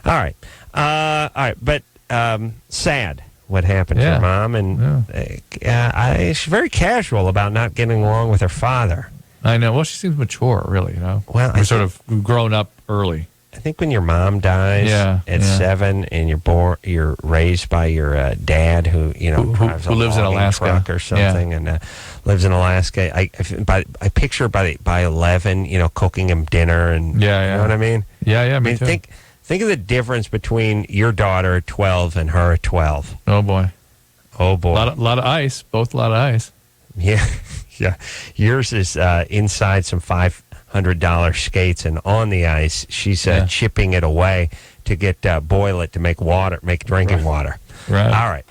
right, but sad what happened to her mom, and she's very casual about not getting along with her father. I know. Well, she seems mature, really. Well, we're sort of grown up early. I think when your mom dies at 7 and you're raised by your dad who drives who lives in Alaska truck or something and lives in Alaska. I picture by 11 cooking him dinner and you know what I mean? Yeah, me too. Think of the difference between your daughter at 12 and her at 12. Oh boy. A lot of ice. Both a lot of ice. Yeah. Yours is inside some $500 skates, and on the ice, she's chipping it away to boil it to make drinking water. Right. All right.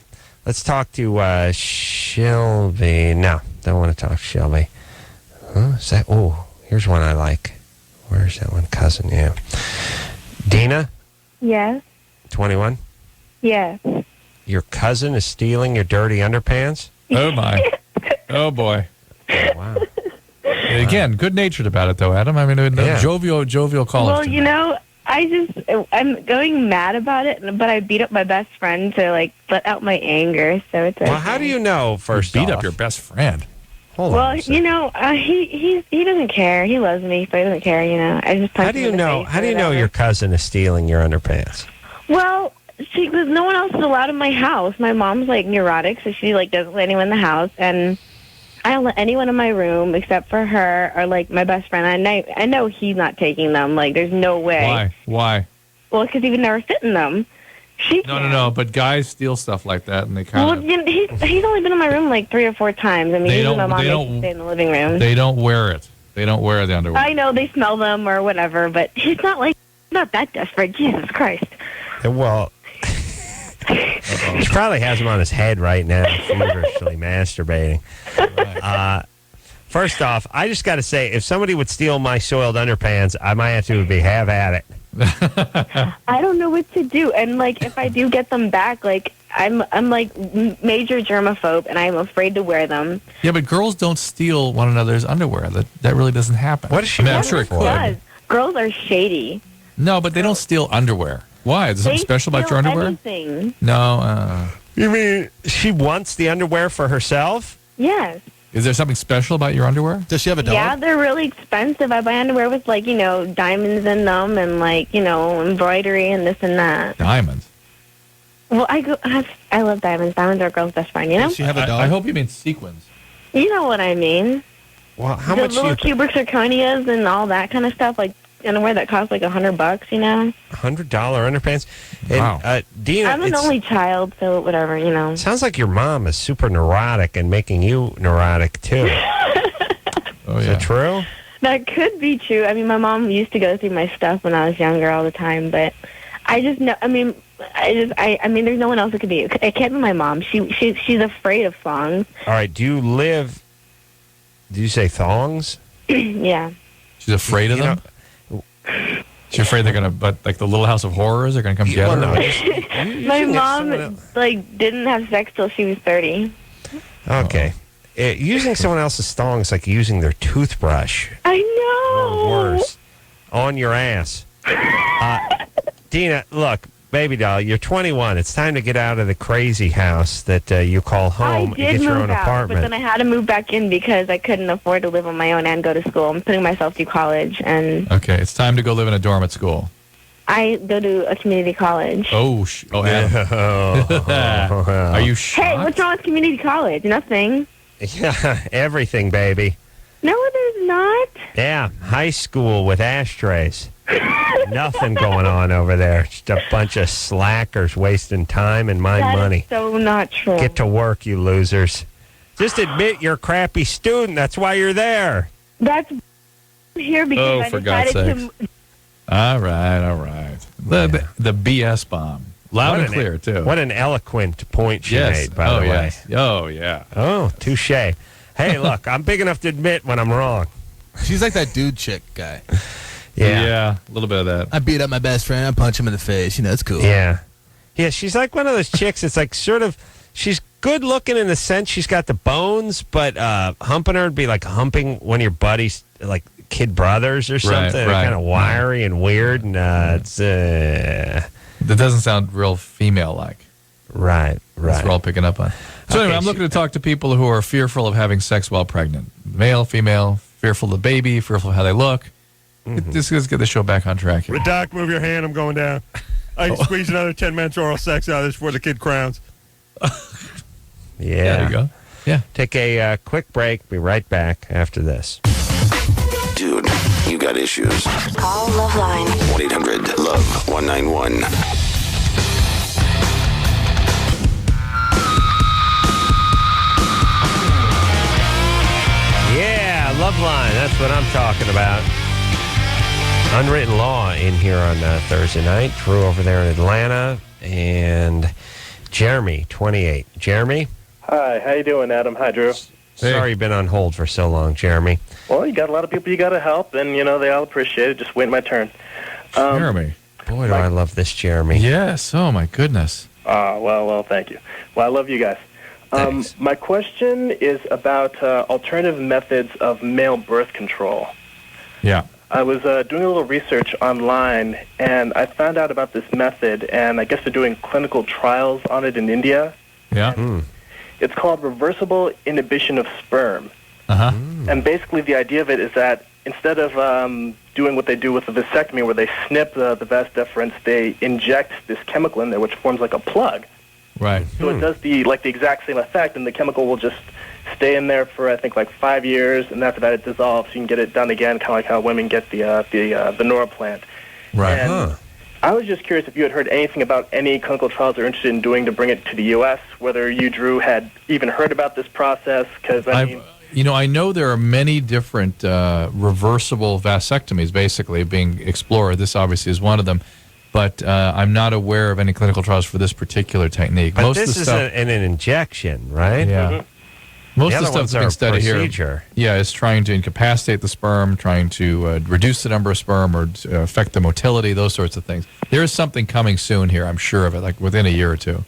Let's talk to Shelby. No, don't want to talk to Shelby. Here's one I like. Where's that one? Cousin, yeah. Dina? Yes. 21? Yes. Your cousin is stealing your dirty underpants? Oh, my. Oh, boy. Oh, wow. Again, good-natured about it, though, Adam. I mean, jovial callers. Well, I'm going mad about it, but I beat up my best friend to, let out my anger, so it's okay. Well, how do you know, first beat up your best friend? Hold on. He doesn't care. He loves me, but he doesn't care, I just How do you know your cousin is stealing your underpants? Well, because no one else is allowed in my house. My mom's, neurotic, so she, doesn't let anyone in the house, and I don't let anyone in my room except for her or, my best friend. I know he's not taking them. There's no way. Why? Well, because he would never fit in them. No. But guys steal stuff like that, and they kind of. Well, he's only been in my room like 3 or 4 times. I mean, usually my mom makes him stay in the living room. They don't wear it. They don't wear the underwear. I know they smell them or whatever, but he's not that desperate. Jesus Christ. Well, he probably has them on his head right now, feverishly masturbating. First off, I just got to say, if somebody would steal my soiled underpants, I might have to have at it. I don't know what to do, and if I do get them back, I'm major germaphobe, and I'm afraid to wear them. Yeah, but girls don't steal one another's underwear. That really doesn't happen. What is she? I'm sure it could. Girls are shady. No, but they don't steal underwear. Why? Is there something special about your underwear? Anything. No. You mean she wants the underwear for herself? Yes. Is there something special about your underwear? Does she have a dog? Yeah, they're really expensive. I buy underwear with diamonds in them and embroidery and this and that. Diamonds? Well, I love diamonds. Diamonds are a girl's best friend, you know? Does she have a dog? I hope you mean sequins. You know what I mean. Well, how the much? The little cubic zirconias and all that kind of stuff, underwear that costs $100, you know? $100 underpants? And, wow. Dina, I'm an only child, so whatever, you know. Sounds like your mom is super neurotic and making you neurotic, too. Is that true? That could be true. I mean, my mom used to go through my stuff when I was younger all the time, but I just know, I mean, there's no one else it could be. It can't be my mom. She's afraid of thongs. All right, do you say thongs? Yeah. She's afraid of them? She's afraid they're going to, the Little House of Horrors are going to come get her? My mom, didn't have sex till she was 30. Okay. Using someone else's thongs like using their toothbrush. I know. Or worse. On your ass. Dina, look, baby doll, you're 21. It's time to get out of the crazy house that you call home and get your own apartment. But then I had to move back in because I couldn't afford to live on my own and go to school. I'm putting myself through college. Okay, it's time to go live in a dorm at school. I go to a community college. Adam. Are you shocked? Hey, what's wrong with community college? Nothing. Yeah, everything, baby. No, there's not. Yeah, high school with ashtrays. Nothing going on over there. Just a bunch of slackers wasting time and my money. That's so not true. Get to work, you losers. Just admit you're a crappy student. That's why you're there. That's here because I for God's decided sakes. All right. The BS bomb. Loud and clear, too. What an eloquent point she made, by the way. Yes. Oh, yeah. Oh, touche. Hey, look, I'm big enough to admit when I'm wrong. She's like that dude chick guy. Yeah, a little bit of that. I beat up my best friend. I punch him in the face. It's cool. Yeah. Yeah, she's like one of those chicks. It's like sort of, she's good looking in the sense she's got the bones, but humping her would be like humping one of your buddies, like kid brothers or something. They're kind of wiry and weird, and it's... That doesn't sound real female-like. Right. That's what we're all picking up on. So anyway, I'm looking to talk to people who are fearful of having sex while pregnant. Male, female, fearful of the baby, fearful of how they look. Let's get the show back on track here. Doc, move your hand. I'm going down. I can squeeze another 10 minutes oral sex out of this before the kid crowns. Yeah. There you go. Yeah. Take a quick break. Be right back after this. Dude, you got issues. Call LoveLine. 1-800-LOVE-191. Yeah, LoveLine. That's what I'm talking about. Unwritten Law in here on Thursday night. Drew over there in Atlanta. And Jeremy, 28. Jeremy? Hi, how you doing, Adam? Hi, Drew. Sorry you've been on hold for so long, Jeremy. Well, you got a lot of people you got to help, and, they all appreciate it. Just waiting my turn. Jeremy. Boy, do I love this Jeremy. Yes. Oh, my goodness. Well, thank you. Well, I love you guys. My question is about alternative methods of male birth control. Yeah. I was doing a little research online, and I found out about this method, and I guess they're doing clinical trials on it in India. Yeah. It's called reversible inhibition of sperm. Uh-huh. And basically the idea of it is that instead of doing what they do with the vasectomy, where they snip the vas deferens, they inject this chemical in there, which forms like a plug. Right. So it does the exact same effect, and the chemical will just stay in there for, I think, 5 years, and after that it dissolves. You can get it done again, kind of like how women get the Noraplant. Right. And I was just curious if you had heard anything about any clinical trials you're interested in doing to bring it to the U.S., whether you, Drew, had even heard about this process, because, I know there are many different reversible vasectomies basically being explored. This obviously is one of them. But I'm not aware of any clinical trials for this particular technique. But most this of the is stuff, an injection, right? Yeah. Mm-hmm. Most of the stuff that's being studied procedure. here, is trying to incapacitate the sperm, trying to reduce the number of sperm or affect the motility, those sorts of things. There is something coming soon here, I'm sure of it, like within a year or two.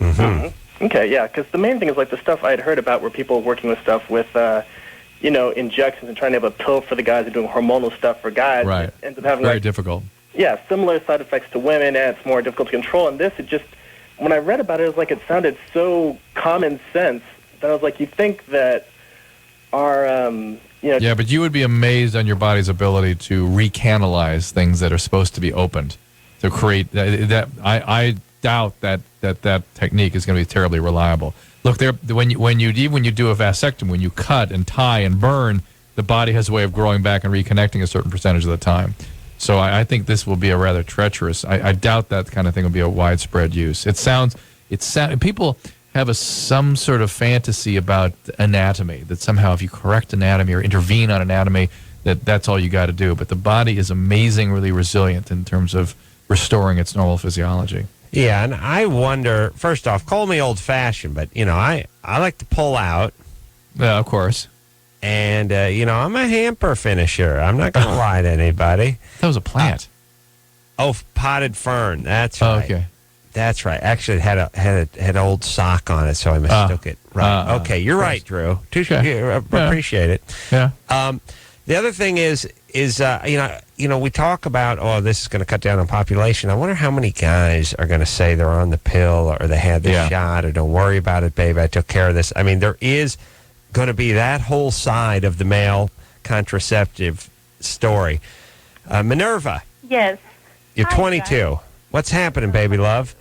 Mm-hmm. Okay, yeah, because the main thing is like the stuff I had heard about where people working with stuff with, injections and trying to have a pill for the guys and doing hormonal stuff for guys. Right. It ends up having very difficult. Yeah, similar side effects to women, and it's more difficult to control. And this, when I read about it, it was like it sounded so common sense that I was like, you think that our, Yeah, but you would be amazed on your body's ability to recanalize things that are supposed to be opened, to create that. I doubt that technique is going to be terribly reliable. Look, when you do a vasectomy, when you cut and tie and burn, the body has a way of growing back and reconnecting a certain percentage of the time. So I think this will be a rather treacherous. I doubt that kind of thing will be a widespread use. People have some sort of fantasy about anatomy, that somehow if you correct anatomy or intervene on anatomy, that's all you got to do. But the body is amazingly resilient in terms of restoring its normal physiology. Yeah, and I wonder, first off, call me old-fashioned, but, I like to pull out. Yeah, of course. And, I'm a hamper finisher. I'm not going to lie to anybody. That was a plant. Potted fern. That's right. Oh, okay. That's right. Actually, it had an old sock on it, so I mistook it. Right. Okay, you're right, Drew. Appreciate it. Yeah. The other thing is we talk about, this is going to cut down on population. I wonder how many guys are going to say they're on the pill or they had the shot or don't worry about it, baby, I took care of this. I mean, there is going to be that whole side of the male contraceptive story. Minerva. Yes. You're Hi, 22. guys. What's happening, baby love?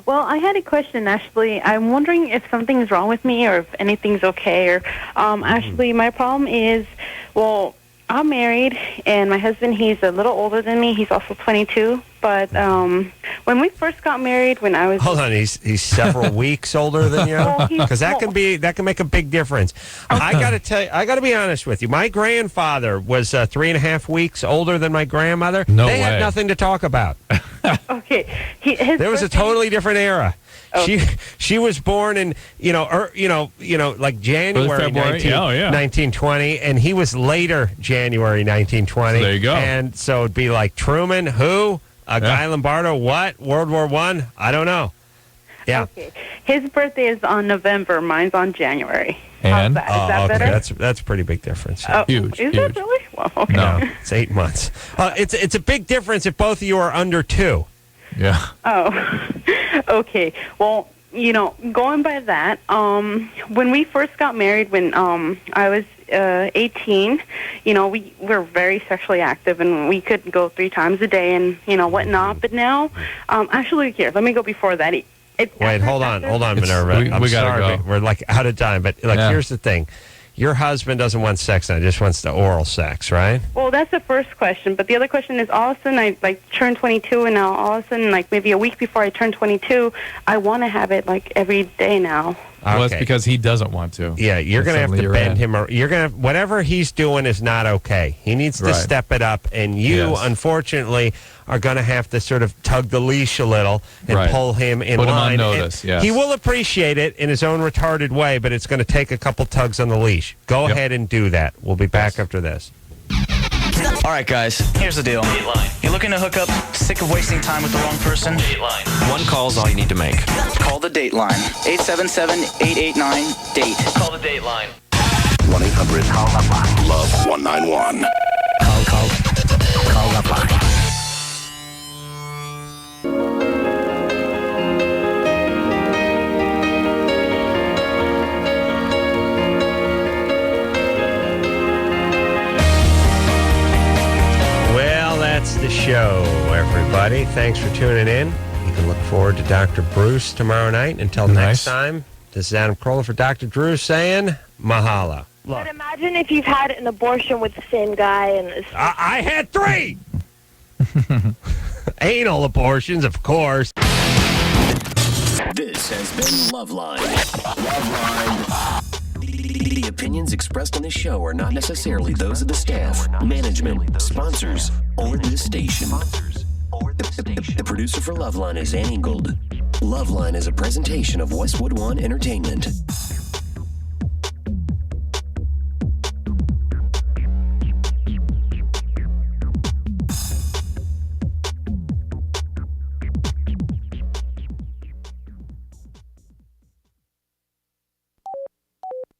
Well, I had a question, Ashley. I'm wondering if something's wrong with me or if anything's okay. Or, Ashley, my problem is, I'm married, and my husband, he's a little older than me. He's also 22. But when we first got married, when I was... Hold on, he's several weeks older than you? Because that can make a big difference. Okay. I got to tell you, I got to be honest with you. My grandfather was 3.5 weeks older than my grandmother. No They way. had nothing to talk about. Okay. There was a totally different era. Okay. She was born in like January 1920, and he was later January 1920. So there you go. And so it'd be like Truman, who, Guy Lombardo, what, World War I? I don't know. Yeah. Okay. His birthday is on November. Mine's on January. And Is that better? That's a pretty big difference. Huge. Is it really? Well, okay. No, it's 8 months. It's a big difference if both of you are under 2. Yeah. Oh, okay. Well, going by that, when we first got married, when I was 18, we were very sexually active, and we could go 3 times a day and, whatnot. But now, actually, here, let me go before that. Wait, hold on, Minerva. We gotta sorry, go. we're like out of time. But here's the thing. Your husband doesn't want sex now, just wants the oral sex, right? Well, that's the first question. But the other question is, all of a sudden, I turned 22, and now all of a sudden, maybe a week before I turn 22, I want to have it every day now. Well, that's because he doesn't want to. Yeah, you're going to have to bend him. You're going to whatever he's doing is not okay. He needs to step it up, and you, unfortunately, are going to have to sort of tug the leash a little and pull him in line. Put him on notice. Yes. He will appreciate it in his own retarded way, but it's going to take a couple tugs on the leash. Go ahead and do that. We'll be back after this. All right, guys, here's the deal. Dateline. You're looking to hook up, sick of wasting time with the wrong person? Dateline. One call's all you need to make. Call the Dateline. 877-889-DATE. Call the Dateline. 1-800-LOVE-191. Call LoveLine. That's the show, everybody. Thanks for tuning in. You can look forward to Dr. Bruce tomorrow night. Until next time, this is Adam Carolla for Dr. Drew saying mahalo. But imagine if you've had an abortion with the same guy and I had 3! Anal abortions, of course. This has been LoveLine. LoveLine. The opinions expressed on this show are not necessarily those of the staff, management, sponsors, or this station. The producer for LoveLine is Angled. LoveLine is a presentation of Westwood One Entertainment.